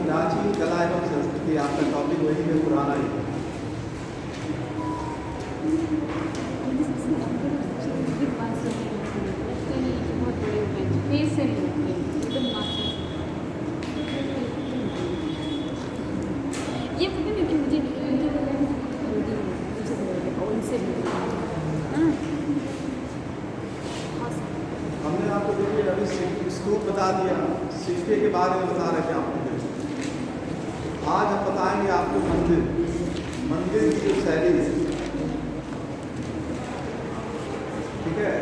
प्राचीन कला एवं संस्कृति, आपका टॉपिक वही है, पुराना ही। ये पता नहीं कि मुझे उनसे हमने आपको देखिए अभी स्तूप बता दिया, सिक्के के बारे में बता रहे थे आपको। आज हम बताएंगे आपको मंदिर की जो शैली है, ठीक है।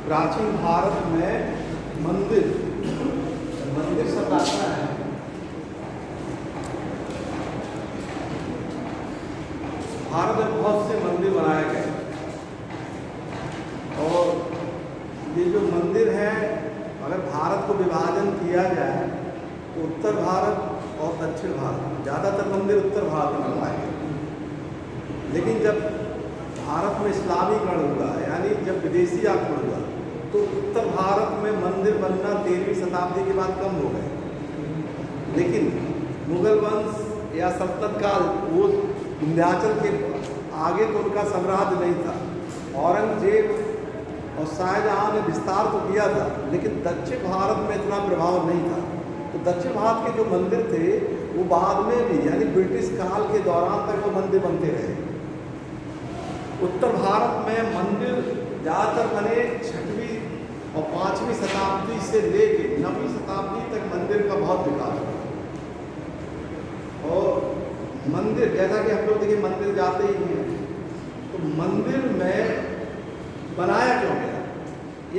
प्राचीन भारत में मंदिर शब्द आता है, भारत में बहुत से मंदिर बनाए गए, और ये जो मंदिर है, अगर भारत को विभाजन किया जाए तो उत्तर भारत और दक्षिण भारत, ज़्यादातर मंदिर उत्तर भारत में बनवाए गए। लेकिन जब भारत में इस्लामीकरण हुआ, यानी जब विदेशी आक्रमण हुआ, तो उत्तर भारत में मंदिर बनना 13वीं शताब्दी के बाद कम हो गए। लेकिन मुगल वंश या सल्तनत काल, वो विंध्याचल के आगे तो उनका साम्राज्य नहीं था। औरंगजेब और शाहजहाँ ने विस्तार तो किया था, लेकिन दक्षिण भारत में इतना प्रभाव नहीं था। तो दक्षिण भारत के जो मंदिर थे वो बाद में भी, यानी ब्रिटिश काल के दौरान तक वो मंदिर बनते रहे। उत्तर भारत में मंदिर ज़्यादातर बने 6वीं और 5वीं शताब्दी से लेके 9वीं शताब्दी तक मंदिर का बहुत विकास हुआ। और मंदिर, जैसा कि हम लोग देखिए मंदिर जाते ही हैं, तो मंदिर में बनाया क्यों गया?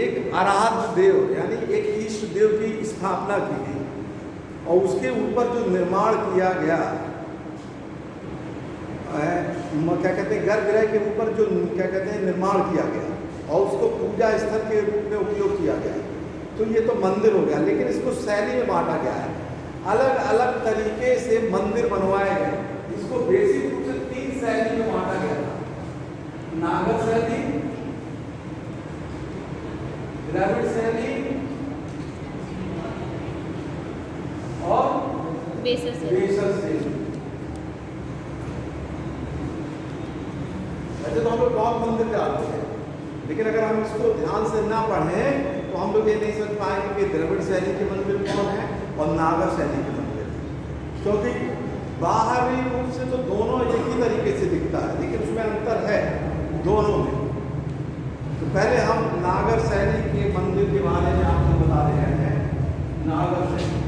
एक आराध्य देव, यानी एक इष्ट देव की स्थापना की गई, और उसके ऊपर जो निर्माण किया गया, क्या कहते हैं, गर्भगृह के ऊपर जो क्या कहते हैं निर्माण किया गया, और उसको पूजा स्थल के रूप में उपयोग किया गया, तो ये तो मंदिर हो गया। लेकिन इसको शैली में बांटा गया है, अलग अलग तरीके से मंदिर बनवाए गए। इसको बेसिक रूप से 3 शैली में बांटा गया था: नागर शैली, द्रविड़ शैली और बेसर शैली। वैसे तो हम लोग बहुत मंदिर जाते हैं, लेकिन अगर हम इसको ध्यान से ना पढ़ें तो हम लोग ये नहीं समझ पाएंगे कि द्रविड़ शैली के मंदिर कौन है और नागर शैली के मंदिर, क्योंकि बाहरी रूप से तो दोनों एक ही तरीके से दिखता है, लेकिन उसमें अंतर है दोनों में। तो पहले हम नागर शैली के मंदिर के बारे में आपको बता रहे हैं। नागर शैली,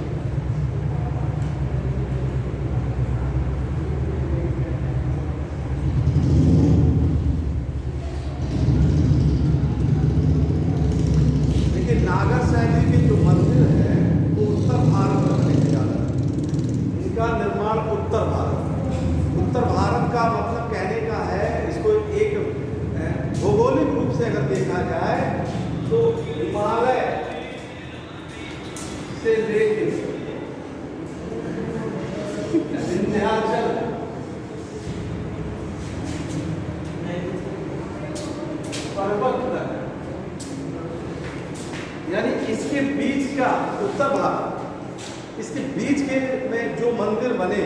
देखिए नागर शैली के जो मंदिर है वो उत्तर भारत में बने ज़्यादा, इनका निर्माण उत्तर भारत का मतलब कहने का है, इसको एक भौगोलिक रूप से अगर देखा जाए तो हिमालय से लेके विंध्याचल पर्वत तक, यानी इसके बीच का उत्तर भारत, इसके बीच के में जो मंदिर बने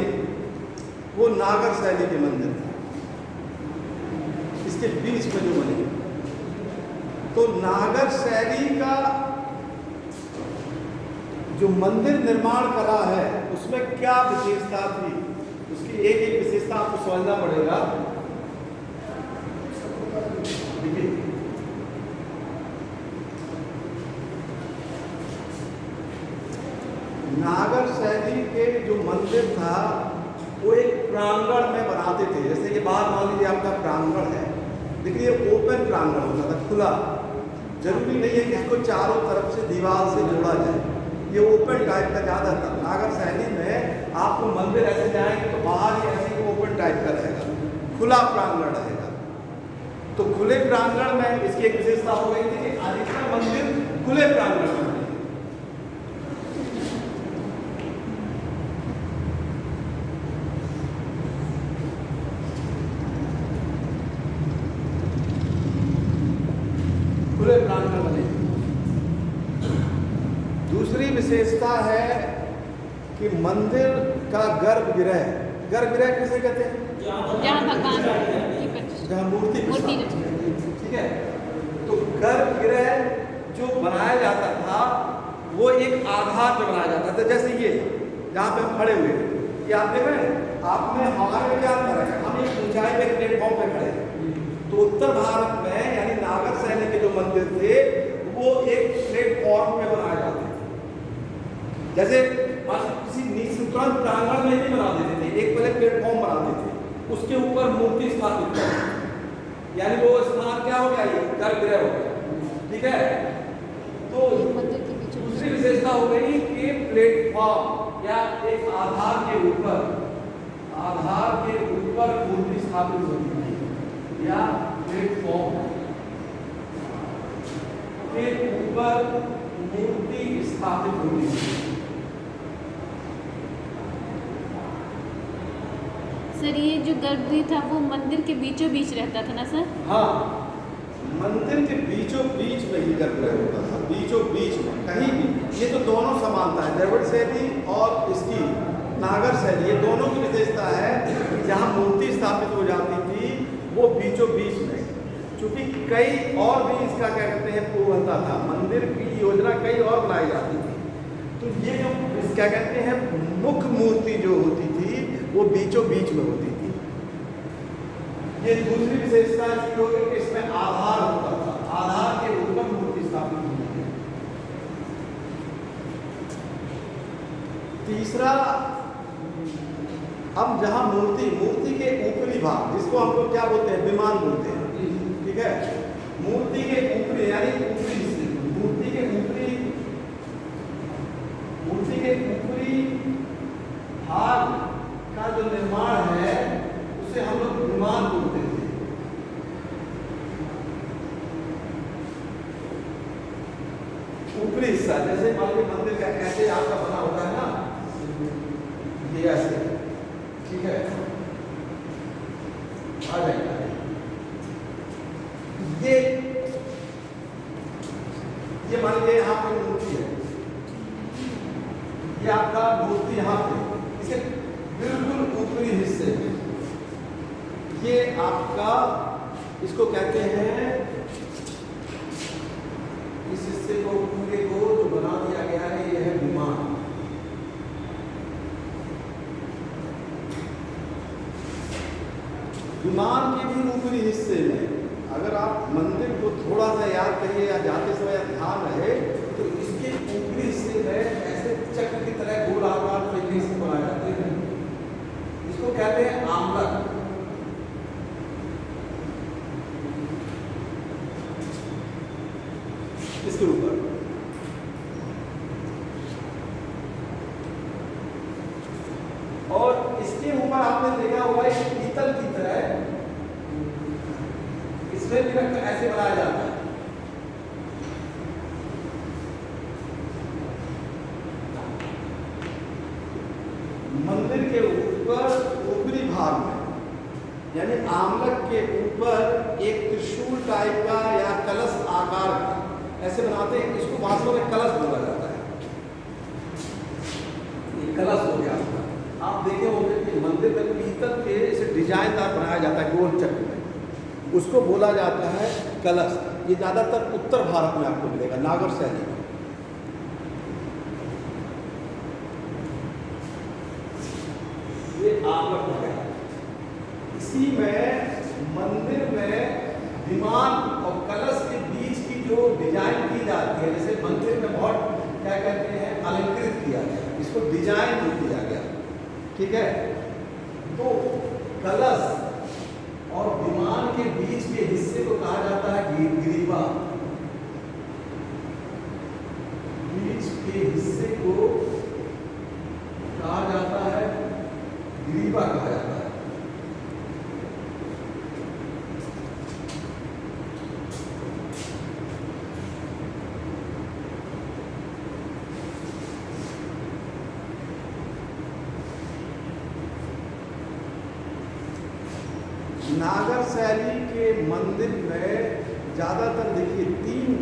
वो नागर शैली के मंदिर थे। इसके बीच में जो बने, तो नागर शैली का जो मंदिर निर्माण कला है उसमें क्या विशेषता थी, उसकी एक एक विशेषता आपको समझना पड़ेगा। देखिए नागर शैली के जो मंदिर था वो एक प्रांगण में बनाते थे। जैसे कि बाहर मान लीजिए आपका प्रांगण है, लेकिन ये ओपन प्रांगण होता था, खुला। जरूरी नहीं है कि इसको चारों तरफ से दीवार से जोड़ा जाए, ये ओपन टाइप का ज़्यादा था। नागर शैली में आपको मंदिर ऐसे जाएंगे तो बाहर ही ऐसे ओपन टाइप का रहेगा, खुला प्रांगण रहेगा। तो खुले प्रांगण में इसकी एक विशेषता हो गई थी कि अधिकतर मंदिर खुले प्रांगण में, खुले प्रांगण बने। दूसरी विशेषता है कि मंदिर का गर्भगृह, गर्भगृह किसे कहते हैं? जहाँ भगवान की प्रतिष्ठा, जहाँ मूर्ति मूर्ति प्रतिष्ठा, ठीक है। तो गर्भगृह जो बनाया जाता था वो एक आधार पे बनाया जाता था, जैसे ये जहाँ पे हम खड़े हुए हैं, ये आप देख रहे हैं, आपने हमारे में क्या अंतर है, हम एक ऊंचाई पे प्लेटफॉर्म पे खड़े हैं। तो उत्तर भारत में यानी नागर शैली के जो मंदिर थे वो एक प्लेटफॉर्म पे बनाए जाते थे, जैसे किसी नीचे तुरंत प्रांगण में नहीं बना देते थे, एक पहले प्लेटफॉर्म बना देते थे, उसके ऊपर मूर्ति स्थापित कर, यानी वो स्थान क्या हो गया, ये गर्भगृह हो गया, ठीक है। तो दूसरी विशेषता हो गई कि प्लेटफॉर्म या एक आधार के ऊपर मूर्ति स्थापित होती है, या प्लेटफॉर्म के ऊपर मूर्ति स्थापित होती है। सर ये जो गर्भगृह था वो मंदिर के बीचों बीच रहता था ना सर? हाँ, मंदिर के बीचों बीच में ही गर्भगृह होता था, बीचों बीच में कहीं भी। ये तो दोनों समानता है, द्रविड़ शैली और इसकी नागर शैली, ये दोनों की विशेषता है कि जहाँ मूर्ति स्थापित हो जाती थी वो बीचों बीच में, क्योंकि कई और भी इसका क्या कहते हैं पूर्व बनता था, मंदिर की योजना कई और बनाई जाती थी। तो ये जो क्या कहते हैं मुख्य मूर्ति जो होती थी वो बीचों बीच में होती थी। ये दूसरी विशेषता इसकी हो गई कि इसमें आधार होता था, आधार के ऊपर मूर्ति स्थापित होती है। तीसरा, अब जहां मूर्ति के ऊपरी भाग, जिसको हम लोग क्या बोलते हैं, विमान बोलते हैं, ठीक है। मूर्ति के ऊपरी यानी ऊपरी हिस्से, मूर्ति के ऊपरी भाग का जो निर्माण है उसे हम लोग विमान बोलते थे। ऊपरी हिस्सा, जैसे मान लीजिए मंदिर का ऐसे आपका बना होता है ना, ये ऐसे, ठीक है, आ जाएगा। ये मान लीजिए यहाँ पे मूर्ति है, ये आपका मूर्ति यहाँ पे, इसे बिल्कुल ऊपरी हिस्से में, ये आपका इसको कहते हैं, इस हिस्से को पूरे को जो बना दिया गया है ये है विमान। विमान के भी ऊपरी हिस्से में अगर आप मंदिर को थोड़ा सा याद करिए या जाते समय ध्यान रहे तो इसके ऊपरी हिस्से में ऐसे चक्र की तरह गोलाकार तरीके से बनाए जाते हैं, इसको कहते हैं आमलक। इसके ऊपर और इसके ऊपर आपने देखा होगा एक पीतल की तरह, इसमें भी ऐसे बनाया जाता है। मंदिर के ऊपर ऊपरी भाग में यानी आमलक के ऊपर एक त्रिशूल टाइप का या कलश आकार का ऐसे बनाते हैं, इसको वास्तव में कलश बोला जाता है। ये कलश हो गया। आप देखे होंगे कि मंदिर में पीतल के इसे डिजाइनदार बनाया जाता है गोल चक्र में, उसको बोला जाता है कलश। ये ज़्यादातर उत्तर भारत में आपको मिलेगा, नागर शैली में। ये आमलक हो गया। इसी में मंदिर में विमान और कलश के बीच की जो डिजाइन की जाती है, जैसे मंदिर में बहुत क्या कहते हैं अलंकृत किया गया, इसको डिजाइन भी किया गया, ठीक है। तो कलश और विमान के बीच के हिस्से को कहा जाता है ग्रीवा। बीच के हिस्से को कहा जाता है ग्रीवा, कहा जाता है। नागर शैली के मंदिर में ज़्यादातर देखिए तीन,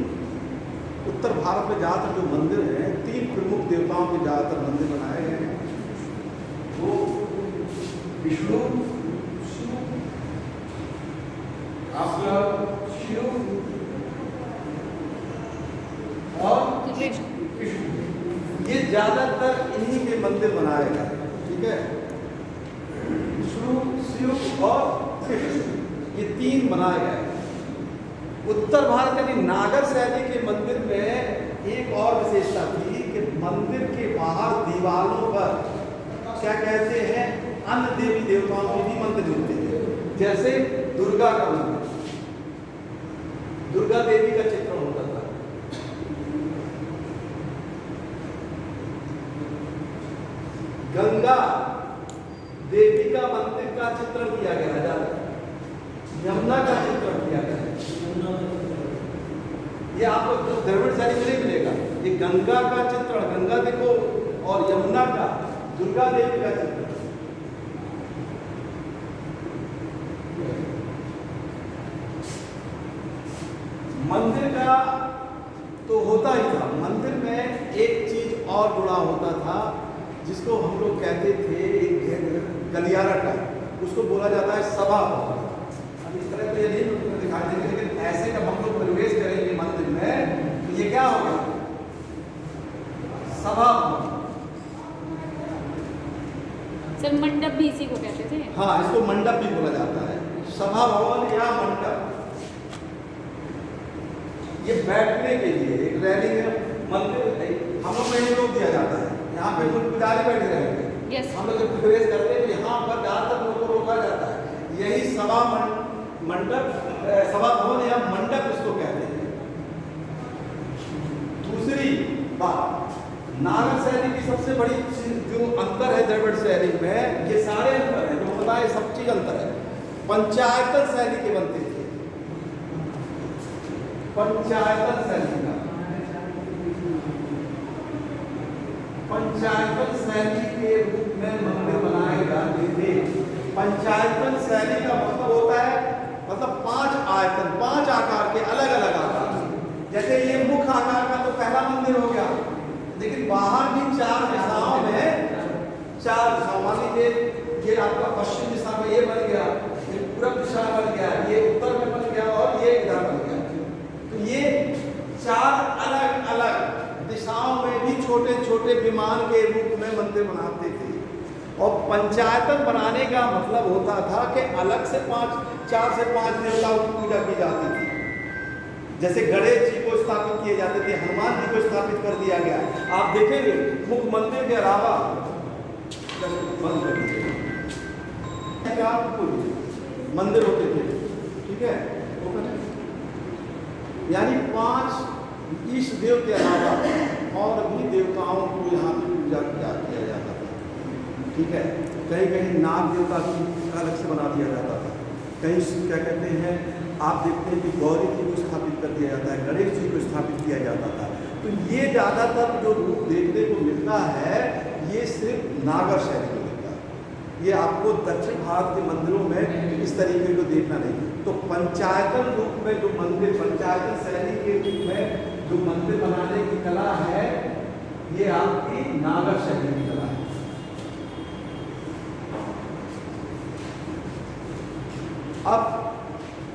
उत्तर भारत में ज़्यादातर जो मंदिर हैं तीन प्रमुख देवताओं के ज़्यादातर मंदिर बनाए गए हैं। विष्णु, आपका शिव और कृष्ण। ये ज्यादातर इन्हीं के मंदिर बनाए गए, ठीक है। विष्णु, शिव और कृष्ण, ये तीन बनाए गए। उत्तर भारत यानी नागर शैली के मंदिर में एक और विशेषता थी कि मंदिर के बाहर दीवारों पर क्या कहते हैं, अन्य देवी देवताओं के भी मंदिर मिलते थे। जैसे दुर्गा का मंदिर, दुर्गा देवी का चित्रण होता था। गंगा देवी का मंदिर का चित्रण किया गया है, यमुना का चित्रण किया गया है। ये आपको द्रविड़ शैली में नहीं मिलेगा। ये गंगा का चित्रण, गंगा देखो, और यमुना का, दुर्गा देवी का चित्रण। मंदिर का तो होता ही था, मंदिर में एक चीज और जुड़ा होता था जिसको हम लोग कहते थे एक गलियारा का, उसको बोला जाता है सभा भवन। अब इस तरह तो ये नहीं तुम्हें दिखाई देंगे, लेकिन ऐसे जब हम लोग प्रवेश करेंगे मंदिर में तो ये क्या होगा, सभा भवन। सर मंडप भी इसी को कहते थे। हाँ, इसको मंडप भी बोला जाता है, सभा भवन या मंडप। ये बैठने के लिए एक रैलिंग है, मंदिर है, हम लोग में रोक दिया जाता है, यहाँ पे पुजारी बैठे रहेंगे। yes. हम लोग जब प्रवेश करते हैं यहाँ पर ज़्यादातर लोगों को रोका जाता है। यही सभा मंडप, सभा भवन या मंडप इसको कहते हैं। दूसरी बात, नागर शैली की सबसे बड़ी जो अंतर है द्रविड़ शैली में, ये सारे अंतर है जो बताए, सब चीज अंतर है। पंचायतन शैली के बनते थे, पंचायतन शैली का, पंचायतन शैली के रूप में मंदिर बनाए जाते थे। पंचायतन शैली का मतलब होता है, मतलब 5 आयतन, 5 आकार के, अलग अलग आकार। जैसे ये मुख्य आकार का तो पहला मंदिर हो गया, लेकिन बाहर भी 4 दिशाओं में, 4 दिशाओं, मान लीजिए ये आपका पश्चिम दिशा में ये बन गया, ये पूर्व दिशा बन गया, ये उत्तर में बन गया और ये इधर बन गया। तो ये 4 अलग अलग दिशाओं में भी छोटे छोटे विमान के रूप में मंदिर बनाते थे। और पंचायतन बनाने का मतलब होता था कि अलग से 4 से 5 देवताओं की पूजा की जाती थी। जैसे गणेश जी को स्थापित किए जाते थे, हनुमान जी को स्थापित कर दिया गया। आप देखेंगे मुख्य मंदिर के अलावा बंद कर दीजिए, मंदिर होते थे, ठीक है, यानी 5 इष्ट देव के अलावा और भी देवताओं को यहाँ पे पूजा किया जाता था, ठीक है। कहीं कहीं नाग देवता की अलग से बना दिया जाता था, कहीं क्या कहते हैं, आप देखते हैं कि गौरी जी को स्थापित कर दिया जाता है, गणेश जी को स्थापित किया जाता था। तो ये ज़्यादातर जो रूप देखने को मिलता है, ये सिर्फ नागर शैली में मिलता है। ये आपको दक्षिण भारत के मंदिरों में इस तरीके को देखना नहीं। तो पंचायतन रूप में जो मंदिर, पंचायतन शैली के रूप में जो मंदिर बनाने की कला है, ये आपकी नागर शैली की कला है। अब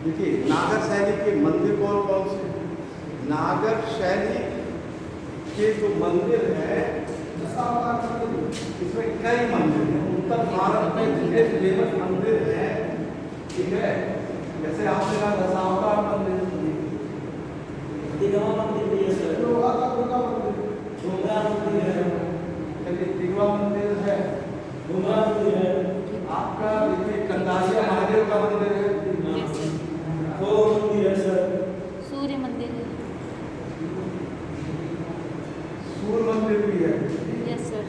देखिए नागर शैली के मंदिर कौन कौन से, नागर शैली के जो मंदिर है इसमें कई मंदिर हैं। उत्तर भारत में जितने फेमस मंदिर हैं, ठीक है, जैसे आपने कहा दशावतार मंदिर, दिगवा मंदिर भी है, दिगवा मंदिर है, दिगवा मंदिर है, डूंगरा मंदिर है, आपका देखिए कंदासिया महादेव का मंदिर है, वो मंदिर है सर, सूर्य मंदिर है, सूर्य मंदिर भी है, यस सर,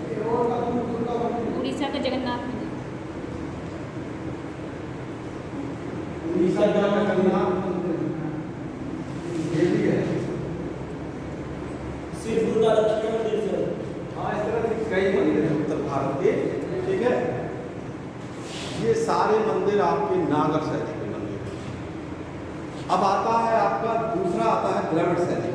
उड़ीसा का जगन्नाथ मंदिर, उड़ीसा का जगन्नाथ मंदिर ये भी है, श्री दुर्गा लक्ष्मी मंदिर सर। हाँ, इस तरह के कई मंदिर हैं उत्तर भारत के, ठीक है। ये सारे मंदिर आपके नागर शैली के मंदिर हैं। अब आता है आपका दूसरा, आता है द्रविड़ शैली।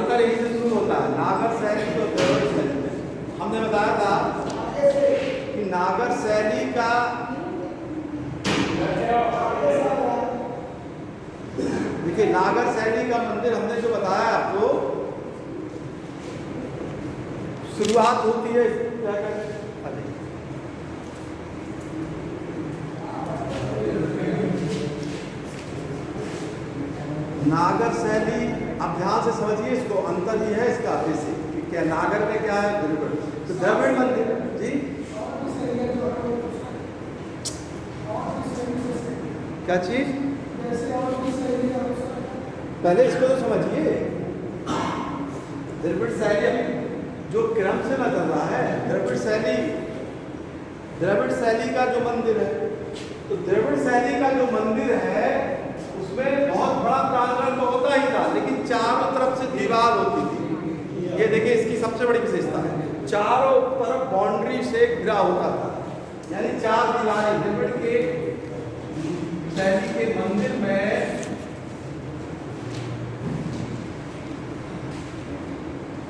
अंतर यही से शुरू होता है, नागर शैली और द्रविड़ शैली में। हमने बताया था कि नागर शैली का देखिए, नागर शैली का मंदिर हमने जो बताया आपको, शुरुआत होती है क्या कहते हैं, नागर शैली। अब ध्यान से समझिए इसको, अंतर ही है इसका बेसिक कि क्या नागर में क्या है, द्रविड़। तो द्रविड़ मंदिर जी, क्या चीज, पहले इसको तो समझिए। द्रविड़ शैली जो क्रम से ना चल रहा है, द्रविड़ शैली का जो मंदिर है, तो द्रविड़ शैली का जो मंदिर है उसमें बहुत बड़ा प्रांगण तो होता ही था, लेकिन चारों तरफ से दीवार होती थी। ये देखिए इसकी सबसे बड़ी विशेषता है, चारों तरफ बाउंड्री से घिरा होता था, यानी 4 दीवारें। द्रविड़ के शैली के मंदिर में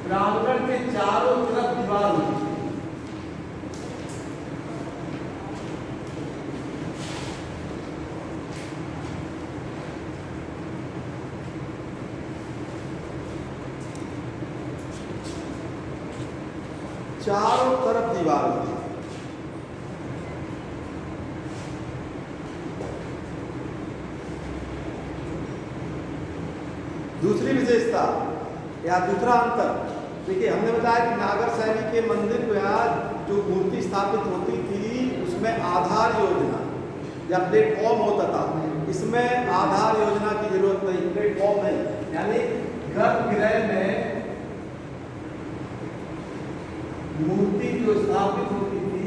प्रांगण के चारों तरफ दीवार होती थी। चारों तरफ दीवार होती थी। दूसरी विशेषता या दूसरा अंतर देखिए, हमने बताया कि नागर शैली के मंदिर में जो मूर्ति स्थापित होती थी उसमें आधार योजना या प्लेटफॉर्म होता था। इसमें आधार योजना की जरूरत नहीं, प्लेटफॉर्म नहीं, यानी गर्भगृह में मूर्ति जो स्थापित होती थी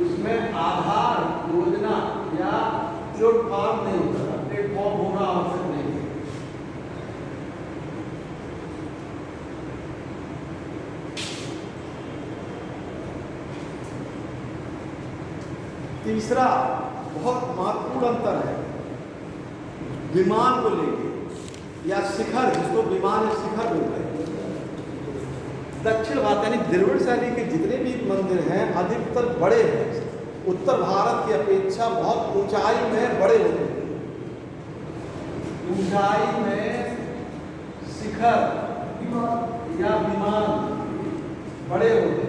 उसमें आधार योजना या प्लेटफॉर्म नहीं होता था, प्लेटफॉर्म होना आवश्यक नहीं। तीसरा बहुत महत्वपूर्ण अंतर है विमान को लेके या शिखर, जिसको विमान या शिखर बोलते हैं। दक्षिण भारत यानी द्रविड़ शैली के जितने भी मंदिर हैं अधिकतर बड़े हैं, उत्तर भारत की अपेक्षा बहुत ऊंचाई में बड़े होते हैं। ऊंचाई में शिखर या विमान बड़े होते हैं।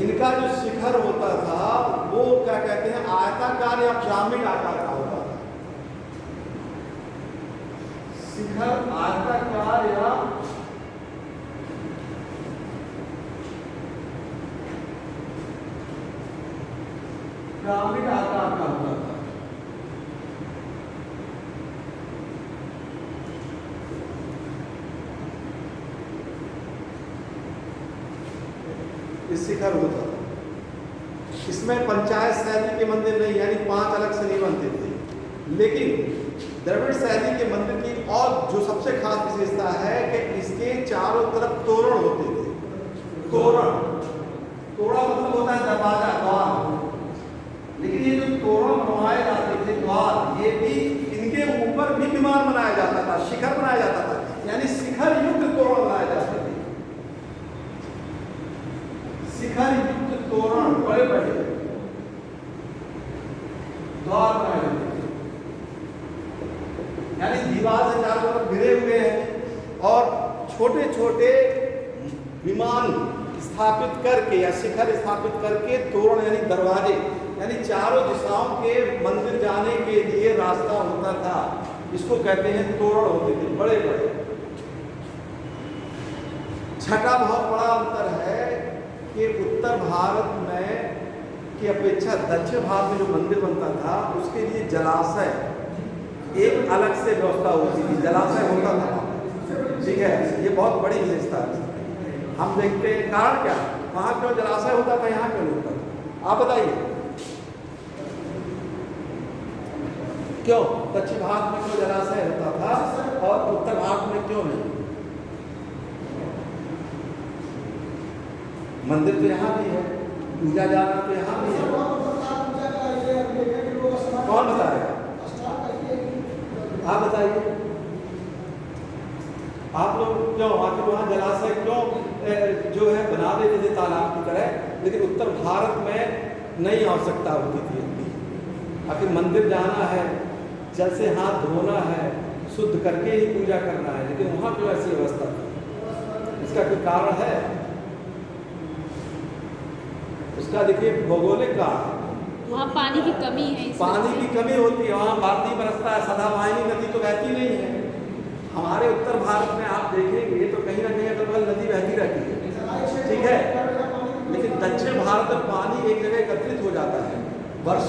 इनका जो शिखर होता था वो क्या कहते हैं, आयताकार या पिरामिड आकार का होता था। शिखर आयताकार या पिरामिड आकार का होता था। इस शिखर होता था। इसमें पंचायत शैली के मंदिर नहीं, यानी 5 अलग से नहीं बनते थे। लेकिन द्रविड़ शैली के मंदिर की और जो सबसे खास विशेषता है कि इसके चारों तरफ तोरण होते थे। तोरण मतलब होता है दरवाजा, द्वार। लेकिन ये जो तोरण बनवाए जाते थे, द्वार, ये भी इनके ऊपर भी विमान बनाया जाता था, शिखर बनाया जाता था, यानी शिखर युक्त तोरण बनाए जाते थे। शिखर युक्त तोरण, बड़े बड़े द्वार बनाए जाते थे, यानी दीवार से चारों तरफ घिरे हुए हैं और छोटे छोटे विमान स्थापित करके या शिखर स्थापित करके तोरण यानी दरवाजे, यानी चारों दिशाओं के मंदिर जाने के लिए रास्ता होता था। इसको कहते हैं तोरण होते थे, बड़े बड़े। छठा बहुत बड़ा अंतर है कि उत्तर भारत में की अपेक्षा दक्षिण भारत में जो मंदिर बनता था उसके लिए जलाशय एक अलग से व्यवस्था होती थी, जलाशय होता था। ठीक है, ये बहुत बड़ी विशेषता है। हम देखते हैं कारण क्या, वहाँ क्यों जलाशय होता था, यहाँ क्यों नहीं होता था, आप बताइए क्यों दक्षिण भारत में क्यों जलाशय होता था और उत्तर भारत में क्यों नहीं? मंदिर तो यहाँ भी है, पूजा जाना तो यहाँ भी है। कौन बताएगा? आप बताइए, आप लोग क्यों आखिर वहाँ जलाशय क्यों जो है बना देते थे तालाब की तरह, लेकिन उत्तर भारत में नहीं आवश्यकता होती थी इतनी। आखिर मंदिर जाना है, जल से हाथ धोना है, शुद्ध करके ही पूजा करना है, लेकिन वहाँ क्यों ऐसी व्यवस्था थी? इसका कोई कारण है? उसका देखिए भौगोलिक कारण, वहाँ पानी की कमी है, इस पानी वजह की से। कमी होती है, वहाँ भारती बरसता है, सदाबहानी नदी तो बहती नहीं है। हमारे उत्तर भारत में आप देखेंगे तो कहीं ना कहीं अगल बगल नदी बहती रहती है, ठीक है, लेकिन दक्षिण भारत में पानी एक जगह एकत्रित हो जाता है, वर्ष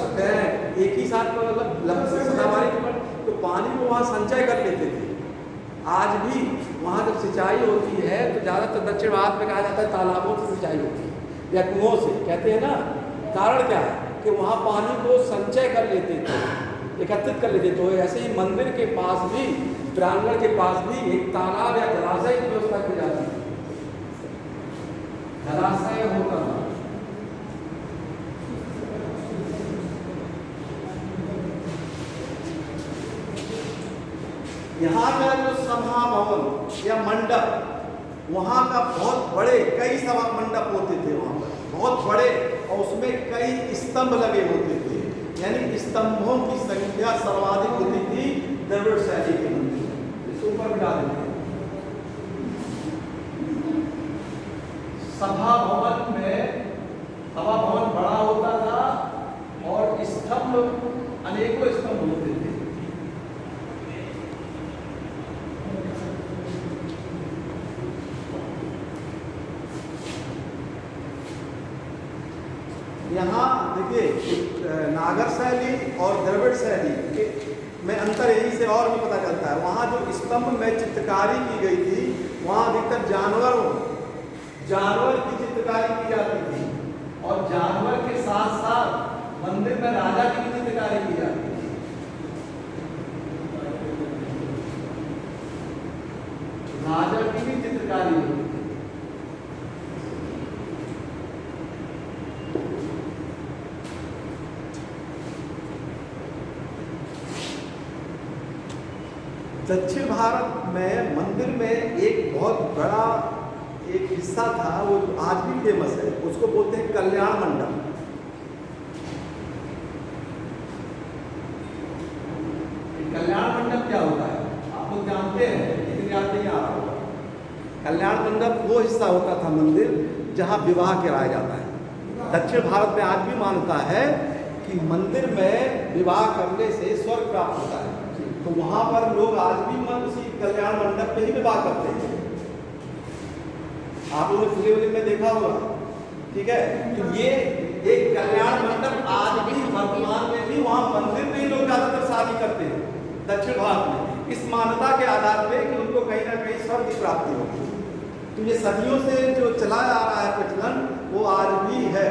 एक ही साथ में, मतलब सदाबहानी, तो पानी को वहाँ संचय कर लेते थे। आज भी वहाँ जब सिंचाई होती है तो ज़्यादातर दक्षिण भारत में कहा जाता है तालाबों से सिंचाई होती है या कुओं से, कहते हैं ना। कारण क्या है कि वहाँ पानी को संचय कर लेते थे, एकत्रित कर लेते। तो ऐसे ही मंदिर के पास भी, प्रांगण के पास भी एक तालाब या जलाशय की व्यवस्था की जाती है। जलाशय होता है। यहाँ का जो सभा भवन या मंडप, वहाँ का बहुत बड़े कई सभा मंडप होते थे वहाँ पर, बहुत बड़े, और उसमें कई स्तंभ लगे होते थे, यानी स्तंभों की संख्या सर्वाधिक होती थी द्रविड़ शैली के मंदिर में। इसके ऊपर बिठा देते हैं। सभा भवन में, सभा भवन बड़ा होता था और स्तंभ अनेकों स्तंभ होते थे। यहाँ देखिए नागर शैली और द्रविड़ शैली में अंतर यही से और भी पता चलता है। वहाँ जो स्तंभ में चित्रकारी की गई थी, वहाँ अधिकतर जानवर की चित्रकारी की जाती थी, और जानवर के साथ साथ मंदिर में राजा की भी चित्रकारी की जाती थी। राजा की भी चित्रकारी होती थी। दक्षिण भारत में मंदिर में एक बहुत बड़ा एक हिस्सा था, वो आज भी फेमस है, उसको बोलते हैं कल्याण मंडप। कल्याण मंडप क्या होता है आप लोग जानते हैं, लेकिन याद नहीं आ रहा होगा। कल्याण मंडप वो हिस्सा होता था मंदिर जहाँ विवाह कराया जाता है। दक्षिण भारत में आज भी मान्यता है कि मंदिर में विवाह करने से स्वर्ग प्राप्त होता है, तो वहाँ पर लोग आज भी उसी कल्याण मंडप में ही विवाह करते हैं। आप लोगों ने फिल्म में देखा होगा, ठीक है। तो ये एक कल्याण मंडप आज भी वर्तमान में भी वहाँ मंदिर में ही लोग ज़्यादातर शादी करते हैं दक्षिण भारत में, इस मान्यता के आधार पे कि उनको कहीं ना कहीं स्वर्ग की प्राप्ति होगी। तो ये सदियों से जो चला आ रहा है प्रचलन, वो आज भी है,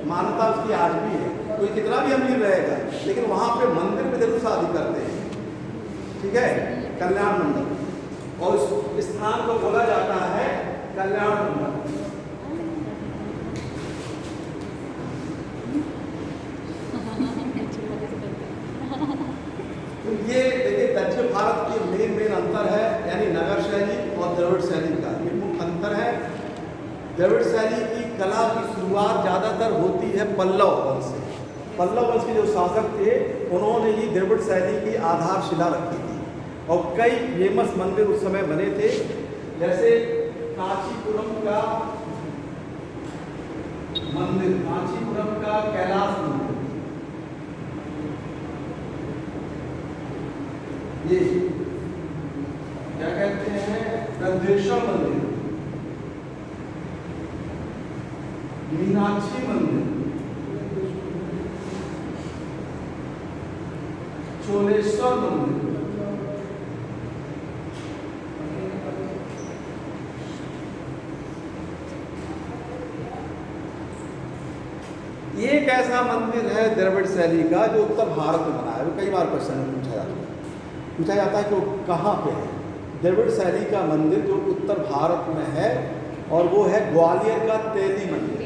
मान्यता उसकी आज भी है। कोई कितना भी अमीर रहेगा, लेकिन वहाँ पे मंदिर में जरूर शादी करते हैं, ठीक है, कल्याण मंडप। और उस स्थान को बोला जाता है कल्याण मंडप। तो ये देखिए दक्षिण भारत की मेन अंतर है, यानी नगर शैली और द्रविड़ शैली का ये मुख्य अंतर है। द्रविड़ शैली की कला की शुरुआत ज़्यादातर होती है पल्लव वंश से। पल्लव वंश के जो शासक थे, उन्होंने ही द्रविड़ शैली की आधारशिला रखी थी, और कई फेमस मंदिर उस समय बने थे, जैसे कांचीपुरम का मंदिर, कांचीपुरम का कैलाश मंदिर, ये क्या कहते हैं, गंधेश्वर मंदिर, मीनाक्षी मंदिर, चोलेश्वर मंदिर, ये एक ऐसा मंदिर है द्रविड़ शैली का जो उत्तर भारत में बना है। वो कई बार क्वेश्चन पूछा जाता है कि वो कहाँ पे है। द्रविड़ शैली का मंदिर जो उत्तर भारत में है और वो है ग्वालियर का तेली मंदिर।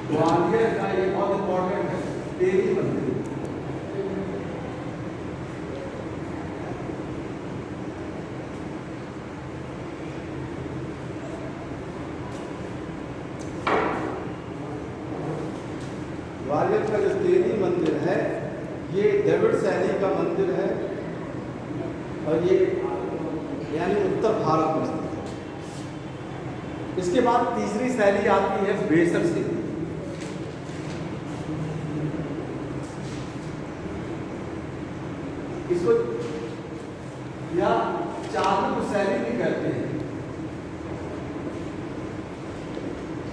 ग्वालियर का ये बहुत इंपॉर्टेंट है, तेली मंदिर। ग्वालियर का जो तेली मंदिर है ये द्रविड़ शैली का मंदिर है और ये यानी उत्तर भारत में स्थित है। इसके बाद तीसरी शैली आती है बेसर शैली। इसको या चालुक्य शैली भी कहते हैं।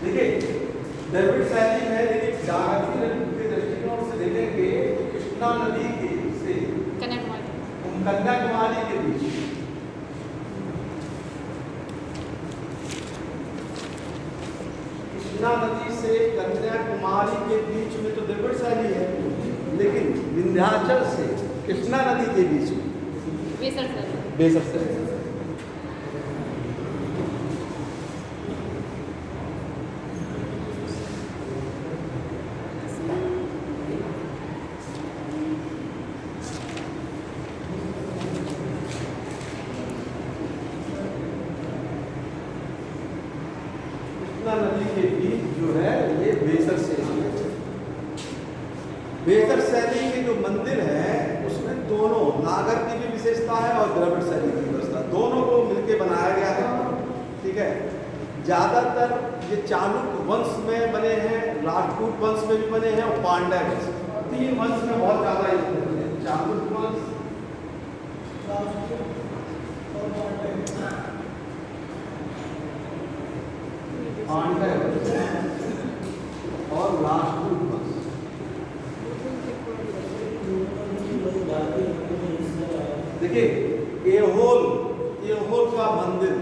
देखिए द्रविड़ शैली में देखिए जागतिक के दृष्टिकोण से देखेंगे तो कृष्णा नदी के से कन्याकुमारी के बीच कृष्णा नदी से कन्याकुमारी के बीच में तो द्रविड़ शैली है, लेकिन विंध्याचल से कृष्णा नदी के बीच में बेसर शैली। नदी के बीच जो है ये बेसर शैली है। बेसर शैली के जो मंदिर है उसमें दोनों नागर की भी विशेषता है और द्रविड़ शैली की व्यवस्था, दोनों को मिलकर बनाया गया है। ठीक है, ज्यादातर ये चालुक्य वंश में बने हैं, राजपूत वंश में भी बने हैं और पांड्य वंश, तीन वंश में बहुत ज्यादा चालुक्य वंश, पांड्य और राजपूत वंश। देखिए एहोल का मंदिर,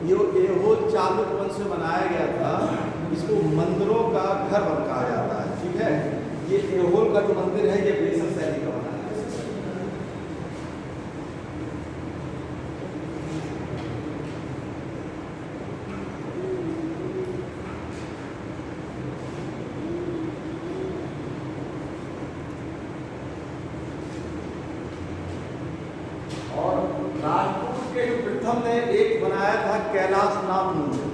ये एहोल चालुक्य वंश में बनाया गया था। इसको मंदिरों का घर कहा जाता है। ठीक है, ये एहोल का जो मंदिर है ये बेसर शैली का बना है। राजपूत के जो प्रथम ने एक बनाया था कैलाश नाम मंदिर।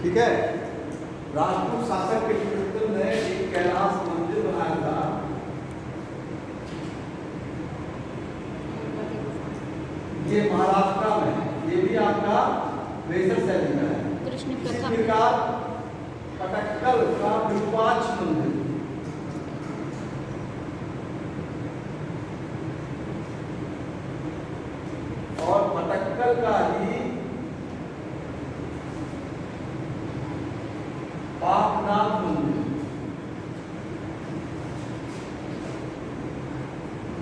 ठीक है, राजपूत शासक के प्रथम ने एक कैलाश मंदिर बनाया था। ये महाराष्ट्र में, ये भी आपका बेसर शैली का है। इसी प्रकार पटक्कल का विरूपाक्ष मंदिर, और पटक्कल का ही पापनाथ मंदिर,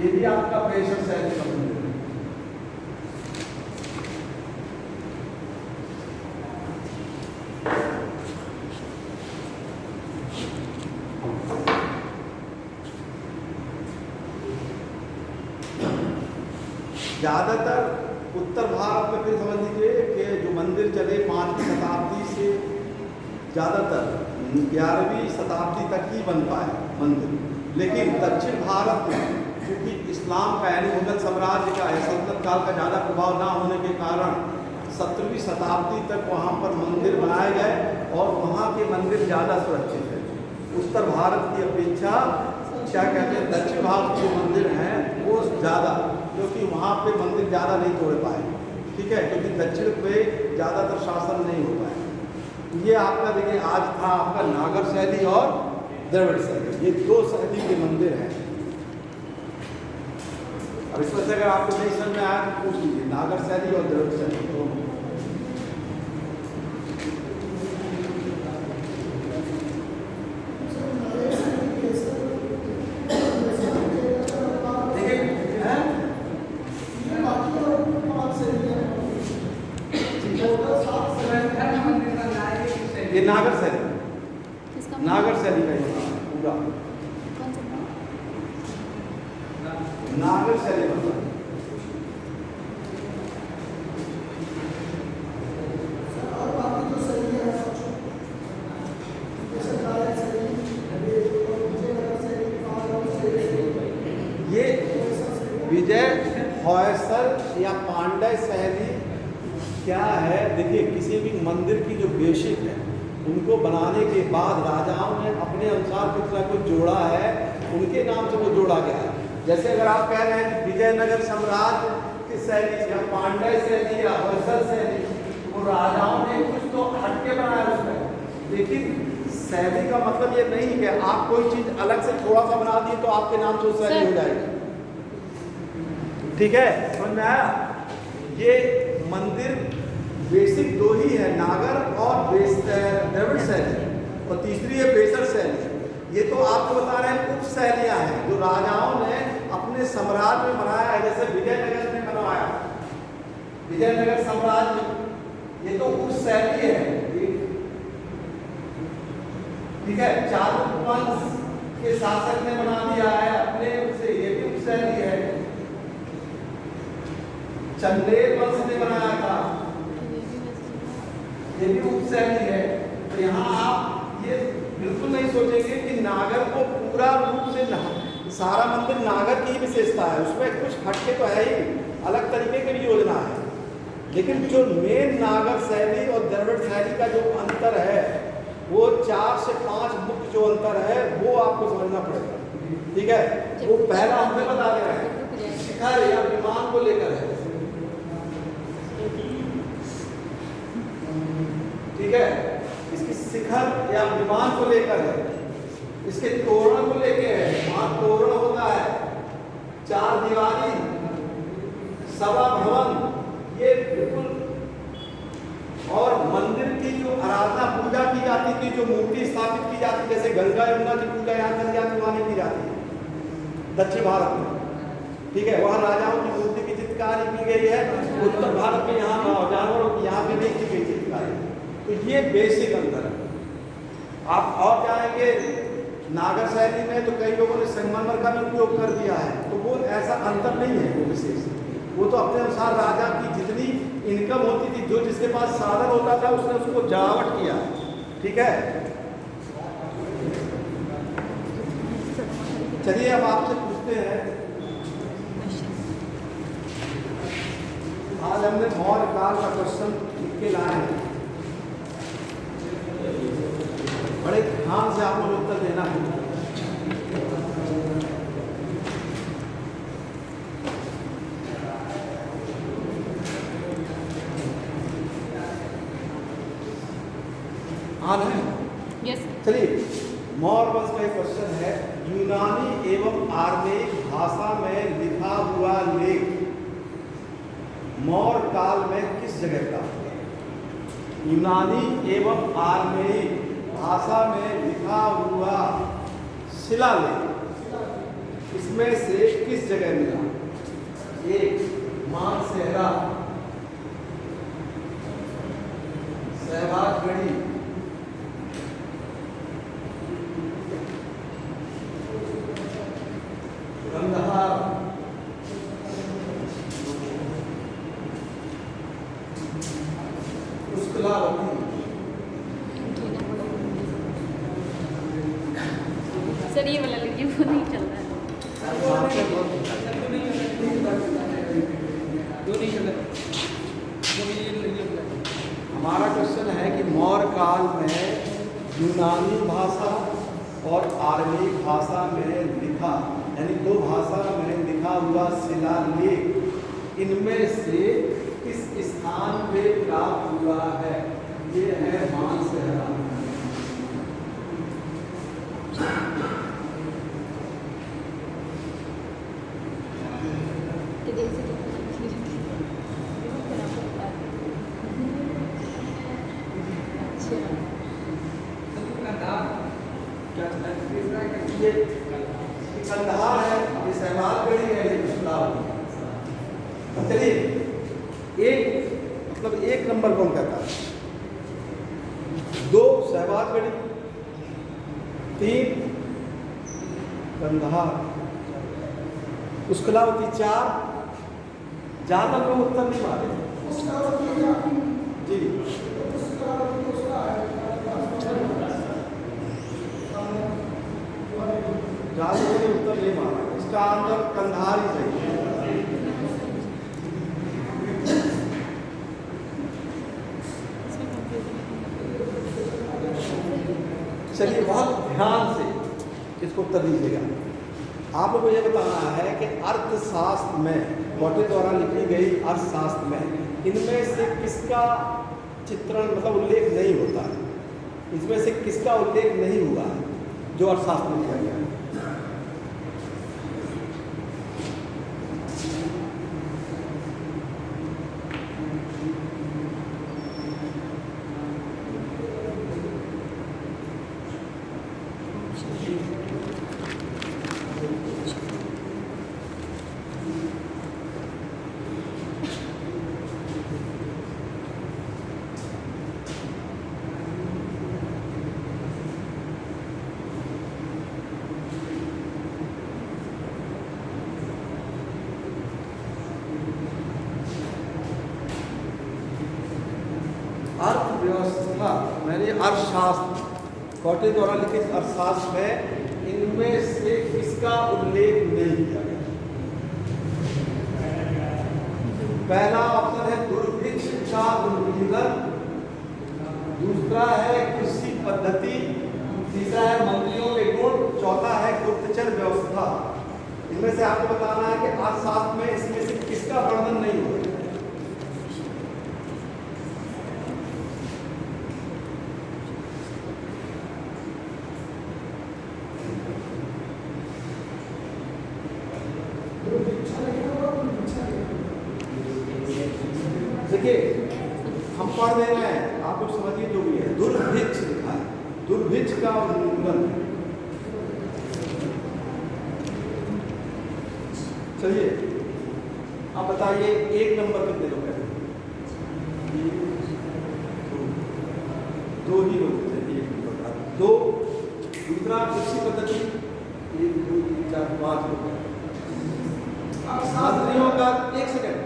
ये भी आपका बेसर शैली का मंदिर है। ज्यादातर उत्तर भारत में फिर समझ लीजिए कि जो मंदिर चले 5वीं शताब्दी से ज़्यादातर 11वीं शताब्दी तक ही बन पाए मंदिर। लेकिन दक्षिण भारत में क्योंकि इस्लाम का यानी मुगल साम्राज्य का सल्तनत काल का ज़्यादा प्रभाव ना होने के कारण 17वीं शताब्दी तक वहाँ पर मंदिर बनाए गए और वहाँ के मंदिर ज़्यादा सुरक्षित है। उत्तर भारत की अपेक्षा क्या कहते हैं दक्षिण भारत के जो मंदिर हैं वो ज़्यादा, क्योंकि वहाँ पे मंदिर ज़्यादा नहीं तोड़ पाए। ठीक है, क्योंकि दक्षिण पे ज़्यादातर शासन नहीं हो पाए। ये आपका देखिए आज था आपका नागर शैली और द्रविड़ शैली, ये दो शैली के मंदिर हैं। अब इसमें से अगर आपको नहीं समझ में आया तो पूछ लीजिए, नागर शैली और द्रविड़ शैली दोनों। ये नागर शैली, नागर शैली का पूरा नागर शैली मतलब विजय होयसल या पांड्य शैली क्या है? देखिए, किसी भी मंदिर की जो बेसिक है उनको बनाने के बाद राजाओं ने अपने अनुसार कुछ ना कुछ जोड़ा है, उनके नाम से वो जोड़ा गया है। जैसे अगर आप कह रहे हैं कि विजयनगर साम्राज्य की शैली या पांड्य शैली या होयसल शैली, वो राजाओं ने कुछ तो हटके बनाया उसमें, लेकिन शैली का मतलब ये नहीं कि आप कोई चीज अलग से थोड़ा सा बना दिए तो आपके नाम से शैली हो जाएगी। ठीक है, समझ में आया? ये मंदिर बेसिक दो ही है, नागर और द्रविड़ शैली, और तीसरी है बेसर शैली। ये तो आपको बता रहे हैं उप शैलियाँ हैं जो राजाओं ने अपने साम्राज्य में बनाया है। जैसे विजयनगर ने बनवाया, विजयनगर साम्राज्य, ये तो उप शैली है। ठीक है, चालुक्य वंश के शासक ने बना दिया है अपने से, ये भी उप शैली है। चंदेल वंश ने बनाया था, ये भी उप शैली है। तो यहाँ आप ये बिल्कुल नहीं सोचेंगे कि नागर को पूरा रूप से सारा मंदिर नागर की ही विशेषता है, उसमें कुछ हटके तो है ही, अलग तरीके की भी योजना है। लेकिन जो मेन नागर शैली और द्रविड़ शैली का जो अंतर है, वो 4 से 5 मुख्य जो अंतर है वो आपको समझना पड़ेगा। ठीक है, वो पहला हमने बता दे रहे हैं, शिखर या विमान को लेकर है। ठीक है, इसकी शिखर या विमान को लेकर है, इसके तोरण को लेकर है। वहां तोरण होता है, 4 दीवारी, सभा भवन, ये बिल्कुल। और मंदिर की जो आराधना पूजा की जाती थी, जो मूर्ति स्थापित की जाती, जैसे गंगा यमुना की पूजा यहाँ करी जाती, वहाँ नहीं की जाती दक्षिण भारत में। ठीक है, वहाँ राजाओं की मूर्ति की चित्रकारी की गई है। उत्तर भारत में यहाँ जानवरों की, यहाँ पे नहीं की गई चित्रकारी। तो ये बेसिक अंतर है। आप और जाएंगे नागर शैली में तो कई लोगों ने संगमरमर का भी उपयोग कर दिया है, तो वो ऐसा अंतर नहीं है, वो विशेष। वो तो अपने अनुसार राजा की जितनी इनकम होती थी, जो जिसके पास साधन होता था, उसने उसको जमावट किया है। ठीक है, चलिए अब आपसे पूछते हैं। आज हमने मौर्य काल का क्वेश्चन लिख के लाए हैं, बड़े ध्यान से आप लोग उत्तर देना है। हाँ है? यस। चलिए, मौर्य वंश का एक क्वेश्चन है, यूनानी एवं आर्मेयिक भाषा में लिखा हुआ लेख मौर्य काल में किस जगह का? यूनानी एवं आर्मेयिक भाषा में लिखा हुआ शिलालेख इसमें से किस जगह मिला? 1 मानसेहरा, सहवागढ़ी, कंदहार, पुष्कलावती। सर ये वाला लड़की वो नहीं चल रहा है। हमारा क्वेश्चन है कि मौर्य काल में यूनानी भाषा और आर्मेयिक भाषा में लिखा, यानी 2 भाषा में लिखा हुआ शिलालेख इनमें से किस स्थान पे प्राप्त हुआ है? ये है मानसेहरा। ये कंदहार है, ये सहवागढ़ी है, ये पुष्कलावती। चलिए, एक नंबर कौन कहता है? 2 सहवागढ़ी, 3 कंदहार, पुष्कलावती 4। ज्यादा लोग उत्तर नहीं मारे जी। ज्यादा लोगों ने उत्तर नहीं मारा, इसका आंसर कंदहार ही सही है। चलिए बहुत ध्यान से इसको उत्तर दीजिएगा। आप लोगों को ये बताना है कि अर्थशास्त्र में कौटिल्य द्वारा लिखी गई अर्थशास्त्र में इनमें से किसका चित्रण मतलब उल्लेख नहीं होता है, इसमें से किसका उल्लेख नहीं हुआ है जो अर्थशास्त्र में किया गया है। अर्थव्यवस्था मैंने अर्थशास्त्र कौटिल्य द्वारा लिखित अर्थशास्त्र में इनमें से किसका उल्लेख नहीं किया गया। पहला ऑप्शन है दुर्भिक्ष का उन्मूलन, दूसरा है कृषि पद्धति, तीसरा है मंत्रियों के गुण, चौथा है गुप्तचर व्यवस्था। इनमें से आपको बताना है कि अर्थशास्त्र में इसमें से किसका वर्णन नहीं हुआ। देखिए हम पढ़ दे रहे हैं, आप लोग समझिए जो भी है। दुर्भिक्ष लिखा है, दुर्भिक्ष का उन्मूलन। चलिए आप बताइए एक नंबर कितने लोग हैं? दो ही लोग थे, एक नंबर दो। दूसरा कृषि पद्धति 1 2 3 4 5 लोग हैं। शास्त्रियों का एक सेकंड,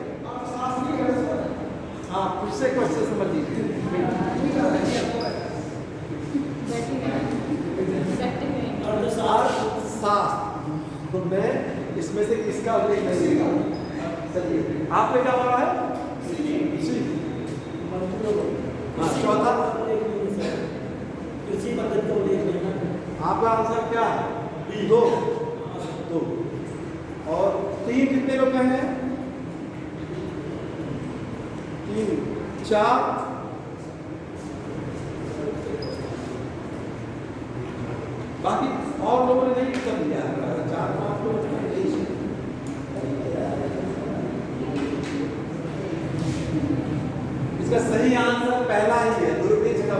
हाँ फिर से क्वेश्चन समझ लीजिए। अर्थशास्त्र तो मैं इसमें से किसका उल्लेख नहीं देगा। चलिए आपने क्या बोला है? हाँ चौथा कृषि पद्धति का उल्लेख नहीं है। आपका आंसर क्या है? 2 2 और 3 कितने लोग हैं? 3 4 बाकी और लोगों ने नहीं कर दिया। 4 5 लोग इसका सही आंसर पहला ही है, दुर्भिक्ष का।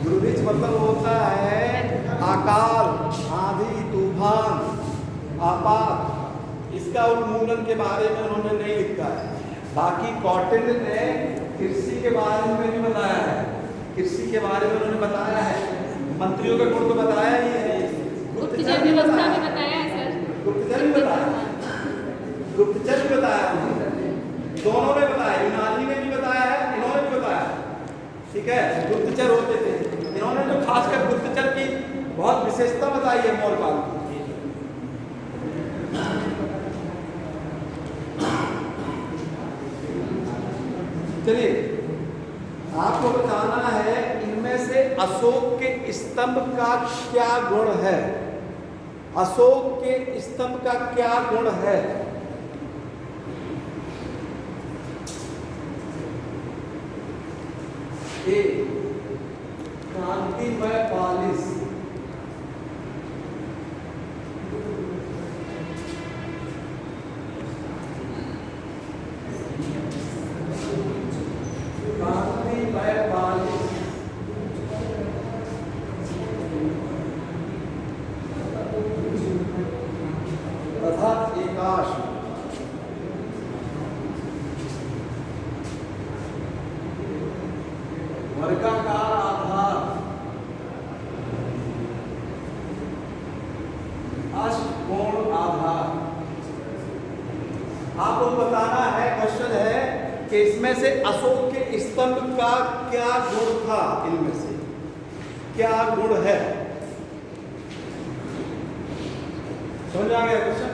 दुर्भिक्ष मतलब होता है अकाल, आंधी, तूफान, आपात। इसका उन्मूलन के बारे में उन्होंने नहीं लिखा है। बाकी कौटिल्य ने कृषि के बारे में भी बताया है, कृषि के बारे में उन्होंने बताया है। मंत्रियों का गुण तो बताया ही है, गुप्तचर व्यवस्था में बताया है सर। गुप्तचर भी बताया, गुप्तचर भी बताया उन्होंने, दोनों ने बताया, यूनानी ने भी बताया है, इन्होंने भी बताया। ठीक है, गुप्तचर होते थे इन्होंने तो खासकर गुप्तचर की बहुत विशेषता बताई है मौर्य काल की। चलिए आपको बताना है इनमें से अशोक के स्तंभ का क्या गुण है। अशोक के स्तंभ का क्या गुण है? ए क्रांतिमय पालिश, तथा एकाश, वर्गाकार आधार, अष्टकोण आधार। आपको बताना है, क्वेश्चन है कि इसमें से अशोक के स्तंभ का क्या गुण था, इनमें से क्या गुण है? समझ आ गया क्वेश्चन?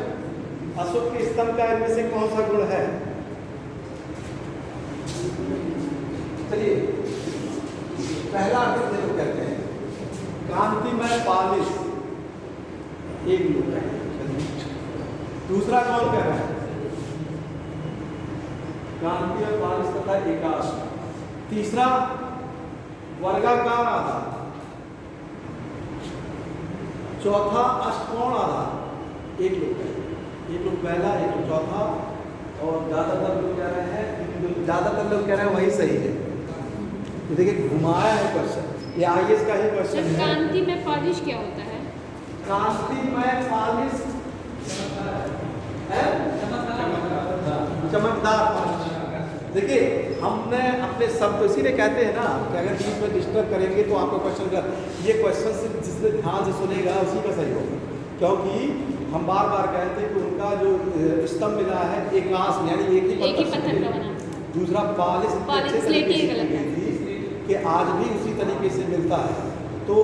अशोक के स्तंभ का इनमें से कौन सा गुण है? चलिए पहला अर्थ देखो कहते हैं कांतिमय पालिश, एक लोग है। दूसरा कौन कह रहा है? कांतिमय पालिश तथा एकाश। तीसरा वर्गाकार आधार। चौथा अष्टकोण आधार। एक लोग है, एक लोग पहला, एक लोग चौथा, और ज्यादातर लोग कह रहे हैं, ज्यादातर लोग कह रहे हैं वही सही है। देखिए घुमाया है क्वेश्चन, ये आईएएस का ही क्वेश्चन है। कांतिमय पालिश क्या होता है? कांतिमय पालिश है चमकदार पालिश। देखिए हमने अपने सब तो इसीलिए कहते हैं ना कि अगर बीच में डिस्टर्ब करेंगे तो आपका क्वेश्चन का ये क्वेश्चन सिर्फ जिसने ध्यान से सुनेगा उसी का सही होगा, क्योंकि हम बार बार कहते हैं कि उनका जो स्तंभ मिला है एकांश यानी एक ही पत्थर का बना, दूसरा पालिश कि आज भी उसी तरीके से मिलता है। तो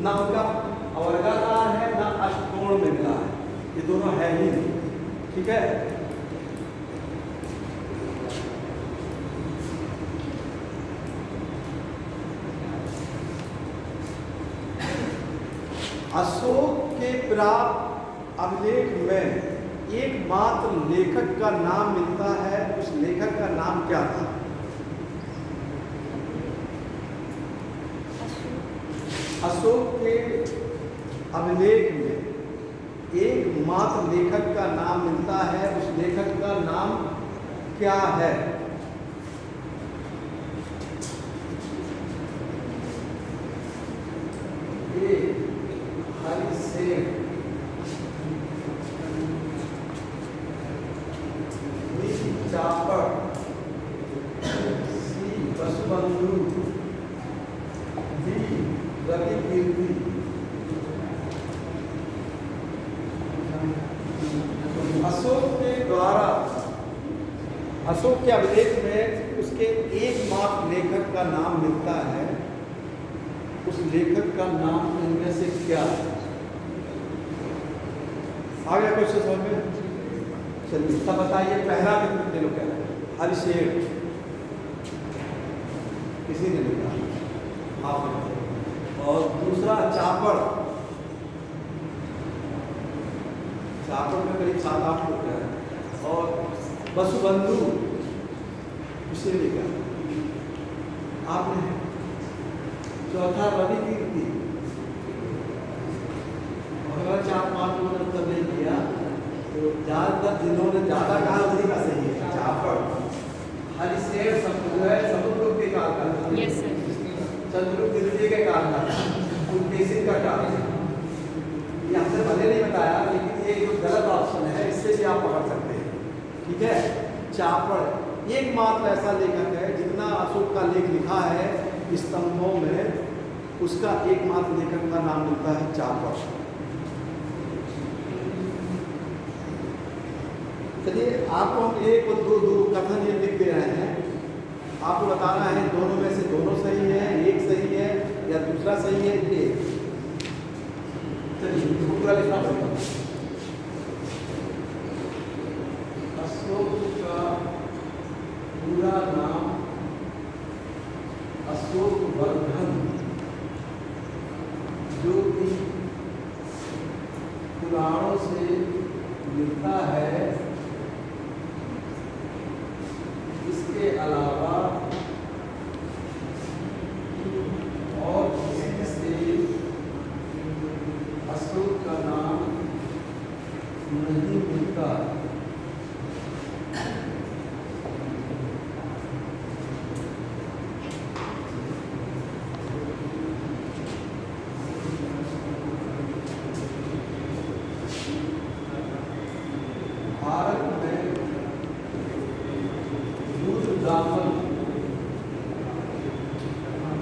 ना उनका वर्गाकार है ना अष्टकोण में मिला है, ये दोनों है ही नहीं। ठीक है, अशोक के प्राप्त अभिलेख में एकमात्र लेखक का नाम मिलता है, उस लेखक का नाम क्या था? अशोक के अभिलेख में एकमात्र लेखक का नाम मिलता है, उस लेखक का नाम क्या है? हरिसेन, चापड़, सी वसुबंधु, डी रवि कीर्ति। अशोक के द्वारा, अशोक के अभिलेख में उसके एकमात्र लेखक का नाम मिलता है, उस लेखक का नाम इनमें से क्या है? आ गया क्वेश्चन समझ में? चलिए तब बताइए, पहला कितने लोग कह रहे हैं? हरिशेन, किसी ने लिखा आप, और दूसरा चापड़, चापड़ में करीब 7-8 लोग कह रहे हैं, और वसुबंधु उसे लिखा आपने, चौथा रवि कीर्ति, और 4-5 लोगों ने उत्तर नहीं दिया, तो ज्यादातर जिन्होंने ज्यादा कहा उसी का सही है। चापड़, हरिशेन समुद्रगुप्त के काल का, चंद्रगुप्त द्वितीय के काल का, पुलकेशिन का काल। ये हमने पहले नहीं बताया, लेकिन ये जो गलत ऑप्शन है इससे भी आप पकड़ सकते हैं। ठीक है, चापड़ एकमात्र ऐसा लेखक है, जितना अशोक का लेख लिखा है स्तंभों में, उसका एकमात्र लेखक का नाम मिलता है चापड़। चलिए आपको हम एक और दो कथन ये लिख दे रहे हैं, आपको बताना है दोनों में से दोनों सही है, एक सही है या दूसरा सही है। ये चलिए इसको पूरा लिखना पड़ेगा। अशोक का पूरा नाम अशोक वर्धन, जो कि पुराणों से मिलता है, इसके अलावा और किसी से अशोक का नाम नहीं मिलता।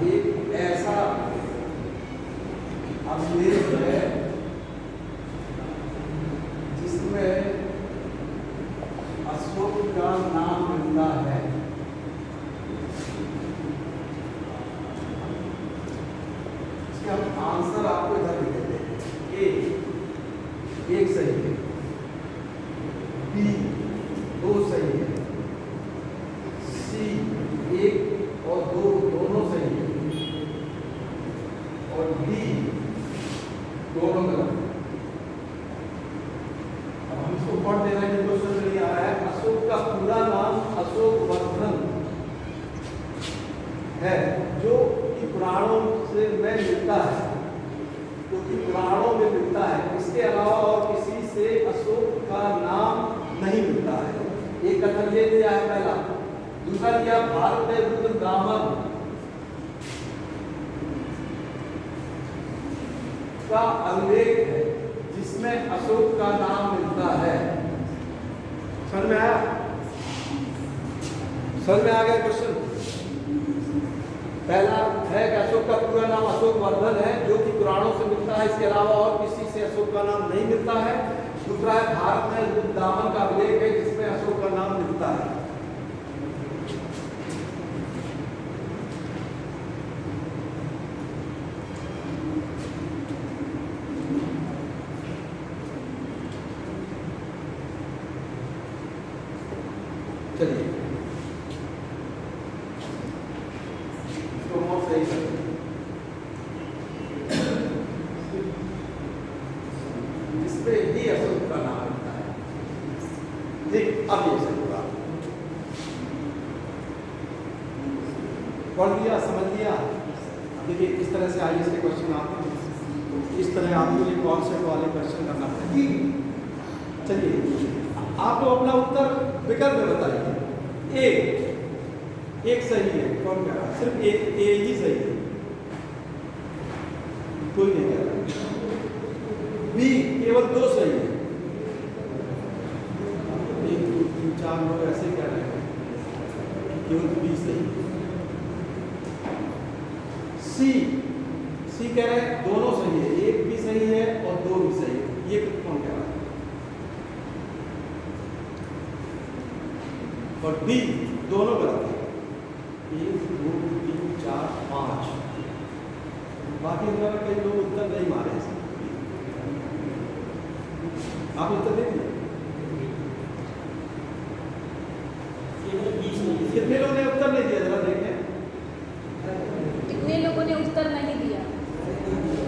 एक ऐसा अभिलेख है जिसमें अशोक का नाम मिलता है। इसका हम आंसर आपको इधर लिख देते हैं। ए एक सही है, बी 2 सही है, सी 1 और 2 दोनों सही है, दोनों गलत। अब हम इसको पढ़ दे रहे हैं, क्वेश्चन नहीं आ रहा है। अशोक का पूरा नाम अशोक वर्धन है, जो कि पुराणों से में मिलता है, जो कि पुराणों में मिलता है। इसके अलावा और किसी से अशोक का नाम नहीं मिलता है। एक कथन ये दिया है पहला। दूसरा दिया भारत में रुद्र ब्राह्मण का उल्लेख है जिसमें अशोक का नाम मिलता है। समझ में आया? समझ में आ गया क्वेश्चन? पहला है कि अशोक का पूरा नाम अशोक वर्धन है, जो कि पुराणों से मिलता है। इसके अलावा और किसी से अशोक का नाम नहीं मिलता है। दूसरा है भारत में रुद्र ब्राह्मण का उल्लेख है जिसमें अशोक का नाम मिलता है। चलिए इसको और सही करते हैं। इसमें ही अशोक का नाम मिलता है। ठीक, अब ये सही हुआ। पढ़ लिया, समझ लिया। अब देखिए इस तरह से आइए इसके क्वेश्चन आते हैं। तो इस तरह आपको ये कॉन्सेप्ट वाले क्वेश्चन करना पड़ेगा। चलिए आप लोग अपना उत्तर विकल्प में बताइए। एक सही है। कौन कह रहा है? सिर्फ ए ही सही है, कोई नहीं कह रहा। बी केवल 2 सही है। 1 2 3 4 लोग ऐसे कह रहे हैं, केवल बी सही है। सी कह रहे हैं दोनों सही है, 1 भी सही है और 2 भी सही है। ये कौन कह रहा है? और डी दोनों गलत है। 1 2 3 4 5। बाकी इनमें कई लोग उत्तर नहीं मारे हैं। आप उत्तर दे दिए? कितने लोगों ने उत्तर नहीं दिया? जरा देखें। कितने लोगों ने उत्तर नहीं दिया?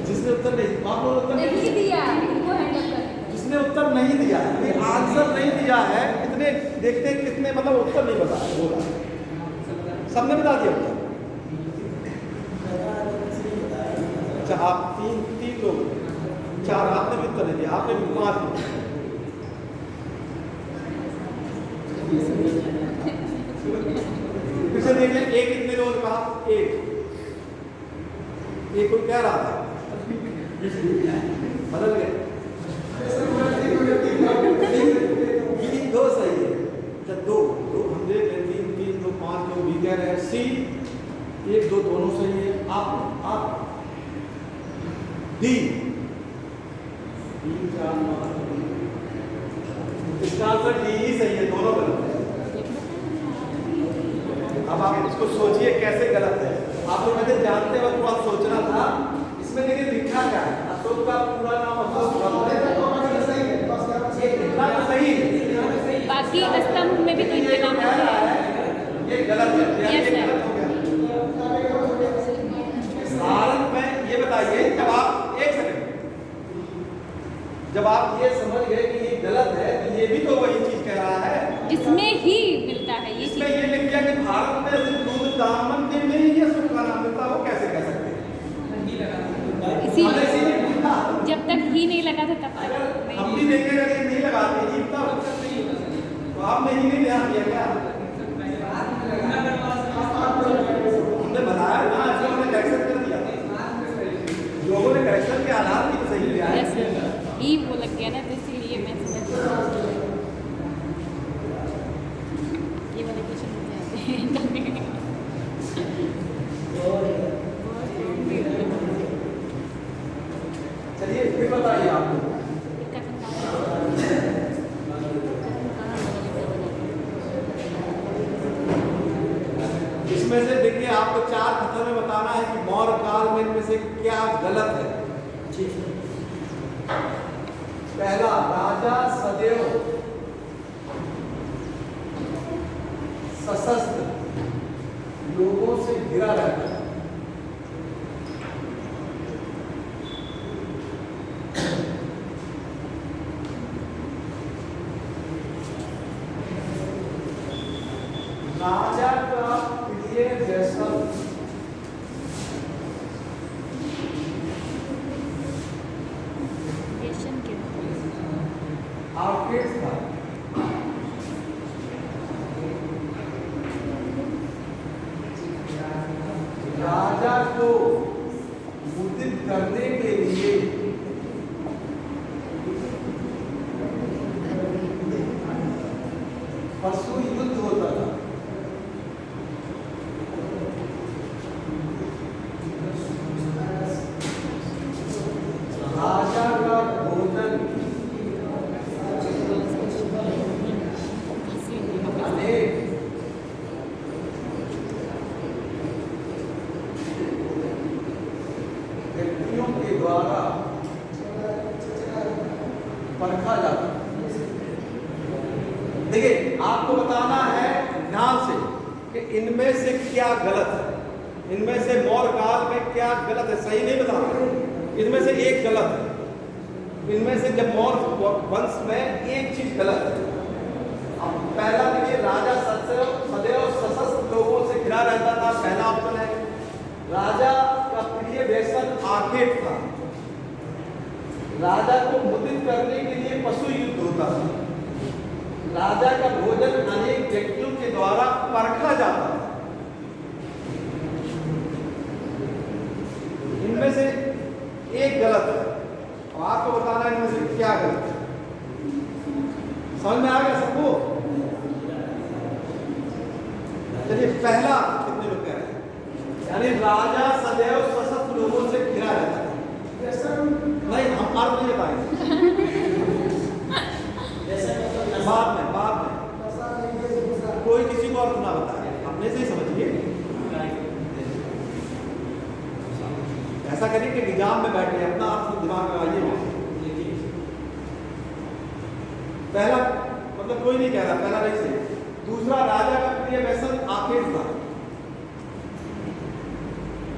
जिसने उत्तर नहीं, आप लोगों ने उत्तर नहीं दिया, उनको हैंडल करें। जिसने उत्तर नहीं दिया है, आंसर नहीं दिया है, इतने देखते हैं कितने मतलब उत्तर नहीं बता बोला। सबने बता दिया उत्तर। अच्छा, आप तीन लोग, 4 आपने भी उत्तर नहीं दिया, आपने भी 5 दिया। पीछे देखिए, एक कितने लोगों ने कहा? एक कोई कह रहा था, बदल गए। 2 सही है। अच्छा, 2 हम देख रहे हैं, 3 2 5 लोग भी कह रहे हैं। सी 1 2 दोनों सही है। आप डी 3 4 5। इसका आंसर डी ही सही है, दोनों गलत है। अब आप इसको सोचिए कैसे गलत है। आप लोग कहते जानते वक्त थोड़ा सोचना था। इसमें देखिए लिखा क्या है? अशोक का पूरा नाम अशोक वर्धन है, तो सही है। बस इतना तो सही है। बाकी स्तंभ में भी तो इनके नाम कह रहा है ये गलत है। ये गलत हो गया। भारत में ये बताइए, जब आप ये समझ गए कि ये गलत है, तो ये भी तो वही चीज कह रहा है जिसमें ही मिलता है ये इसमें ये लिख दिया कि भारत में सिर्फ दूध दामन के में ही ये अशोक का नाम मिलता। वो कैसे कह सकते हैं? इसीलिए जब तक ही नहीं लगा था तब तक हम भी देखेगा कि नहीं लगाते ही तब, तो आपने ही नहीं ध्यान दिया क्या? हमने बताया ना, हमने करेक्शन कर दिया। लोगों ने करेक्शन के आधार भी तो सही लिया है। ई वो लग गया ना, तो इसीलिए मैं ये वाले क्वेश्चन मुझे आते हैं। चलिए फिर बताइए आप लोग। इसमें से देखिए आपको 4 कथन में बताना है कि मौर्य काल में इनमें से क्या गलत है। पहला, राजा सदैव सशस्त्र लोगों से घिरा रहता है। आर्केड था। राजा को मुदित करने के लिए पशु युद्ध होता था। राजा का भोजन अनेक व्यक्तियों के द्वारा परखा जाता। देखिए, आपको बताना है ध्यान से कि इनमें से क्या गलत है, इनमें से मौर्य काल में क्या गलत है, सही नहीं बताना। इनमें से एक गलत है, इनमें से जब मौर्य वंश में एक चीज गलत है। अब पहला देखिए, राजा सदैव सशस्त्र लोगों से घिरा रहता था, पहला ऑप्शन है। राजा का प्रिय व्यसन आखेट था। राजा को मुदित करने के लिए पशु युद्ध होता था। राजा का भोजन अनेक व्यक्तियों के द्वारा परखा जाता है। इनमें से एक गलत है और आपको बताना है इनमें से क्या गलत है। समझ में आ गया सबको? चलिए, पहला कितने लोग कह रहे हैं? यानी राजा सदैव सशस्त्र लोगों से घिरा रहता है। नहीं, हम अर्थ नहीं बताएंगे, बाद में कोई किसी को अर्थ ना बताए, अपने से ही समझिए। ऐसा करिए कि एग्जाम में बैठे अपना अर्थ दिमाग में आइए। पहला मतलब कोई नहीं कह रहा, पहला नहीं सही। दूसरा, राजा का प्रिय व्यसन आखेट था।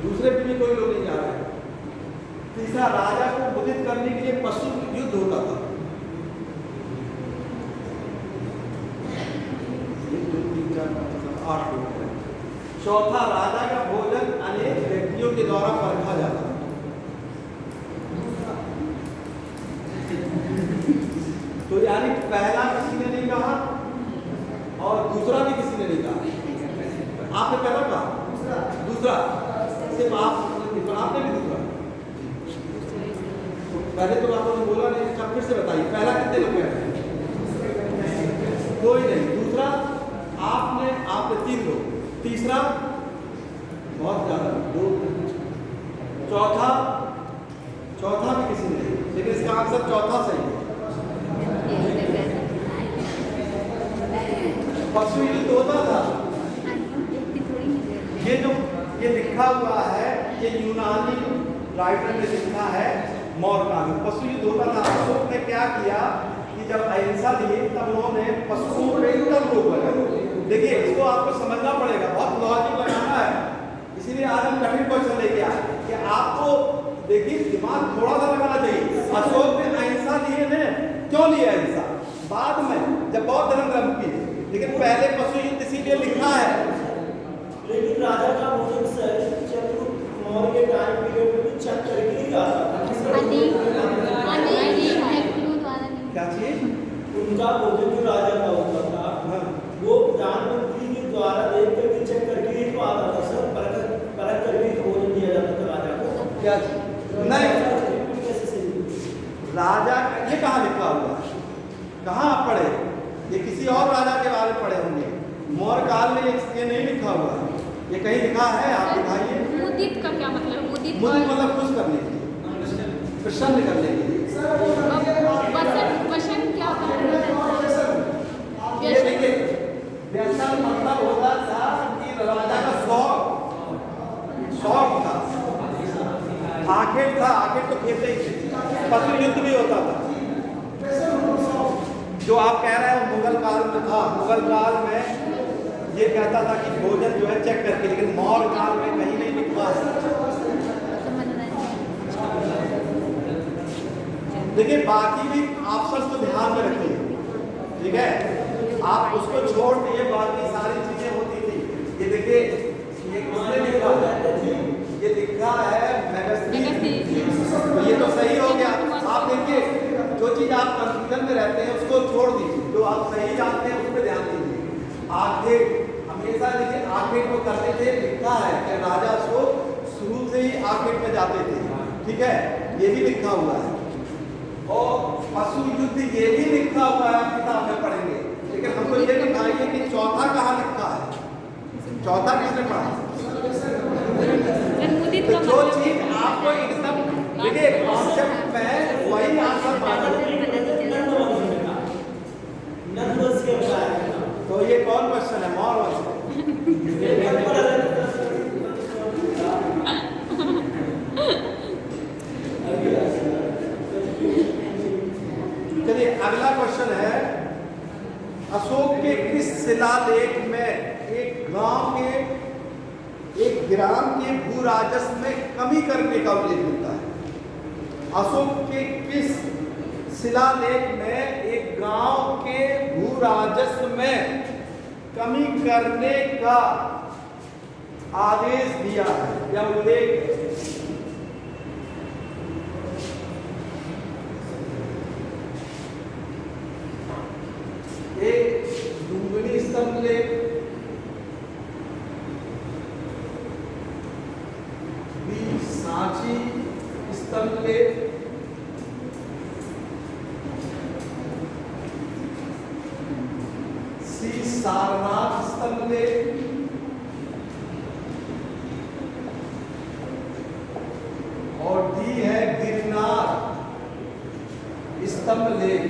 दूसरे पे भी कोई लोग नहीं जा रहे। तीसरा, राजा को मुदित करने के लिए पशु युद्ध होता था। चौथा, राजा का भोजन अनेक व्यक्तियों के द्वारा परखा जाता था। तो यानी पहला किसी ने नहीं कहा और दूसरा भी किसी ने नहीं कहा। आपने पहला कहा, दूसरा सिर्फ आपने भी दूसरा। तो पहले तो आपने बोला नहीं, अच्छा फिर से बताइए, पहला कितने लोग कह रहे हैं? कोई नहीं। दूसरा आपने 3 लोग। तीसरा बहुत ज्यादा 2। चौथा भी किसी ने नहीं, लेकिन इसका आंसर चौथा सही है। पशु युद्ध होता था। ये लिखा हुआ है, ये यूनानी राइटर ने लिखा है मौर्य काल में पशु युद्ध होता था। अशोक ने क्या किया कि जब अहिंसा दी तब उन्होंने पशुओं पे कम रोक लगाई। देखिए, इसको आपको समझना पड़ेगा, बहुत लॉजिक लगाना है। इसीलिए आज हम कठिन क्वेश्चन लेके आए कि आपको देखिए दिमाग थोड़ा सा लगाना चाहिए। अशोक ने अहिंसा दी ने, क्यों लिया अहिंसा? बाद में जब बौद्ध धर्म ग्रंथ की, लेकिन पहले पशु युद्ध इसीलिए लिखा है। लेकिन राजा का भोजन चंद्रगुप्त मौर्य के टाइम पीरियड में चेक करके ही आता था। क्या चीज? उनका भोजन जो राजा का होता था, हाँ। वो प्रधानमंत्री के द्वारा देख करके चेक करके ही तो आता था सर। परख करके भोजन दिया जाता था राजा को। क्या चीज? नहीं, राजा ये कहाँ लिखा हुआ है? कहाँ आप पढ़े? ये किसी और राजा के बारे में पढ़े होंगे। मौर्य काल में ये नहीं लिखा हुआ है। ये कहीं लिखा है? आप दिखाइए। मुदित का क्या मतलब? मुदित मतलब खुश करने के लिए, प्रसन्न करने के लिए। वसन क्या होता है? ये देखिए, व्यसन मतलब होता था कि राजा का शौक था। आखेट था, आखेट तो खेलते ही थे। पशु युद्ध भी होता था। जो आप कह रहे हैं मुगल काल में था। मुगल काल में ये कहता था कि भोजन जो है चेक करके, लेकिन मौर्य काल में कहीं नहीं लिखा है। देखिए, बाकी भी ऑप्शंस को ध्यान में रखिए, ठीक है? आप उसको छोड़ दिए, बाकी सारी चीजें होती थी। ये देखिए, ये किसने लिखा है? ये लिखा है मेगास्थनीज। ये तो सही हो गया। आप देखिए, जो चीज आप कंफ्यूजन में रहते हैं उसको छोड़ दीजिए, जो आप सही जानते हैं उस पर ध्यान दीजिए। आगे हमेशा देखिए आखेट को करते थे, लिखा है कि राजा अशोक शुरू से ही आखेट में जाते थे, ठीक है, ये भी लिखा हुआ है। और पशु युद्ध ये भी लिखा हुआ है, किताब में पढ़ेंगे, लेकिन हमको ये दिखाइए कि चौथा कहाँ लिखा है, चौथा किसने पढ़ा? अनुमोदित तो का जो मतलब चीज आपको एकदम देखिए कॉन्सेप्ट में वही आंसर मानो। तो ये कौन क्वेश्चन है? मोर वंश। चलिए अगला क्वेश्चन है, अशोक के किस शिलालेख में एक गांव के एक ग्राम के भू राजस्व में कमी करने का उल्लेख मिलता है? अशोक के किस शिलालेख में एक गांव के भू राजस्व में कमी करने का आदेश दिया है या उल्लेख है? एक लुम्बिनी स्तंभ लेख, बी सांची स्तंभ लेख, सी सारनाथ स्तंभ लेख, और डी है गिरनार स्तंभ लेख।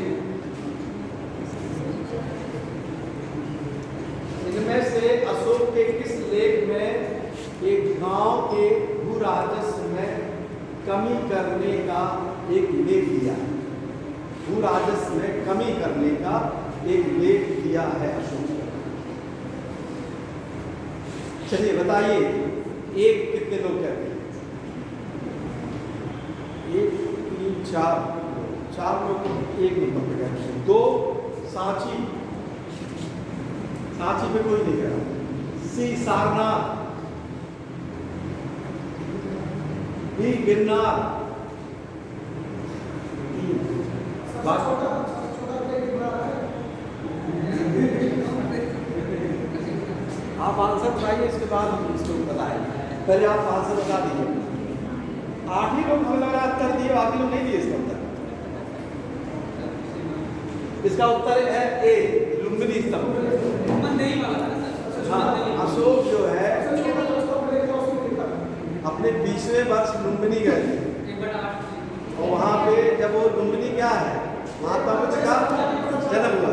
इनमें से अशोक के किस लेख में एक गांव के भू राजस्व में कमी करने का एक लेख दिया है? भू राजस्व में कमी करने का एक लेख दिया है अशोक ने। चलिए बताइए, एक कितने लोग कहते हैं? एक, तीन, चार, चार लोग एक नंबर पे कहते हैं। दो सांची, सांची पे कोई नहीं कह रहा। सी सारनाथ, डी गिरनार, आप आंसर बताइए, इसके बाद हम इसको बताएंगे। पहले आप आंसर बता दीजिए। 8 ही लोग हमें लग रहा है उत्तर दिए, बाकी लोग नहीं दिए इसका उत्तर। इसका उत्तर है ए, लुम्बिनी स्तंभ। हाँ, अशोक जो है अपने 20वें वर्ष लुम्बिनी गए थे, और वहाँ पे जब वो लुम्बिनी क्या है, महात्मा बुद्ध का जन्म हुआ,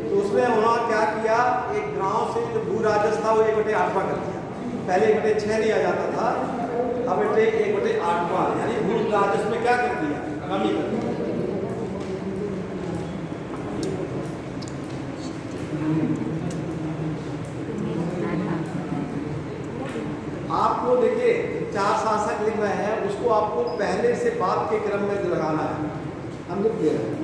तो उसने वहाँ क्या किया, एक गांव से जो भू राजस्व था वो 1/8 कर दिया। पहले 1/6 लिया जाता था, अब 1/8 यानी भू राजस्व में क्या कर दिया, कमी कर दिया। आपको देखिए 4 शासक लिख रहे हैं, उसको आपको पहले से बाद के क्रम में लगाना है। हम लिख दे रहे हैं।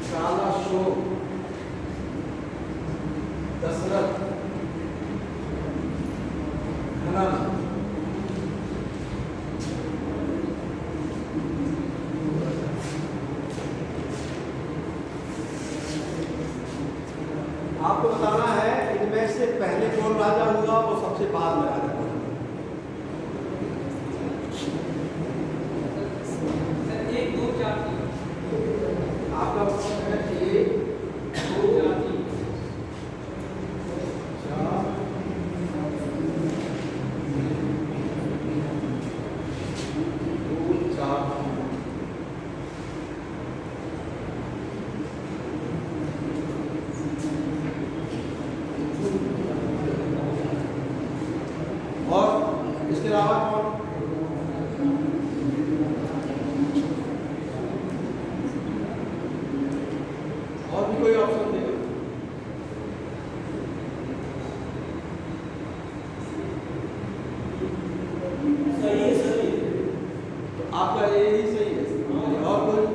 शालाशोक, दशरथ, हनन, आपको बताना है इनमें से पहले कौन राजा हुआ, वो सबसे बाद में राजा हुआ। आपका उत्तर है 1, 2, 3, 4, 2, 4। और इसके अलावा कौन? और भी कोई ऑप्शन देगा? सही है, सही है। तो आपका यही सही है। और कोई?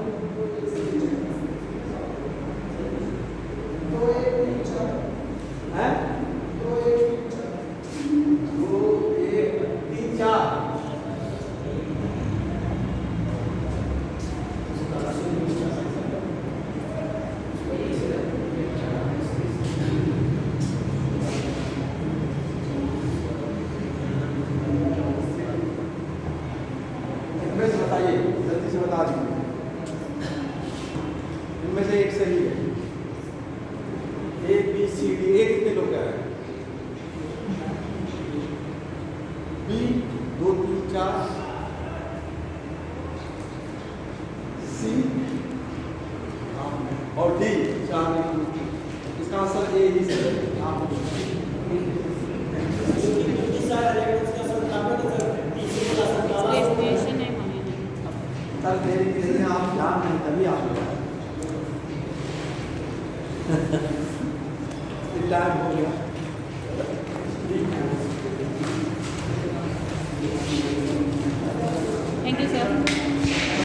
बी सी डी, ए कितने लोग कह रहे हैं? बी 2 3 4, सी और डी 4 नहीं 2 3। इसका आंसर ए ही सही है। आप क्योंकि सारे इलेक्ट्रॉन्स का संतापन सर तीसरे का संतापन स्टेशन है माने नहीं। कल मेरे किसी आप जान नहीं तभी आप टाइम हो गया।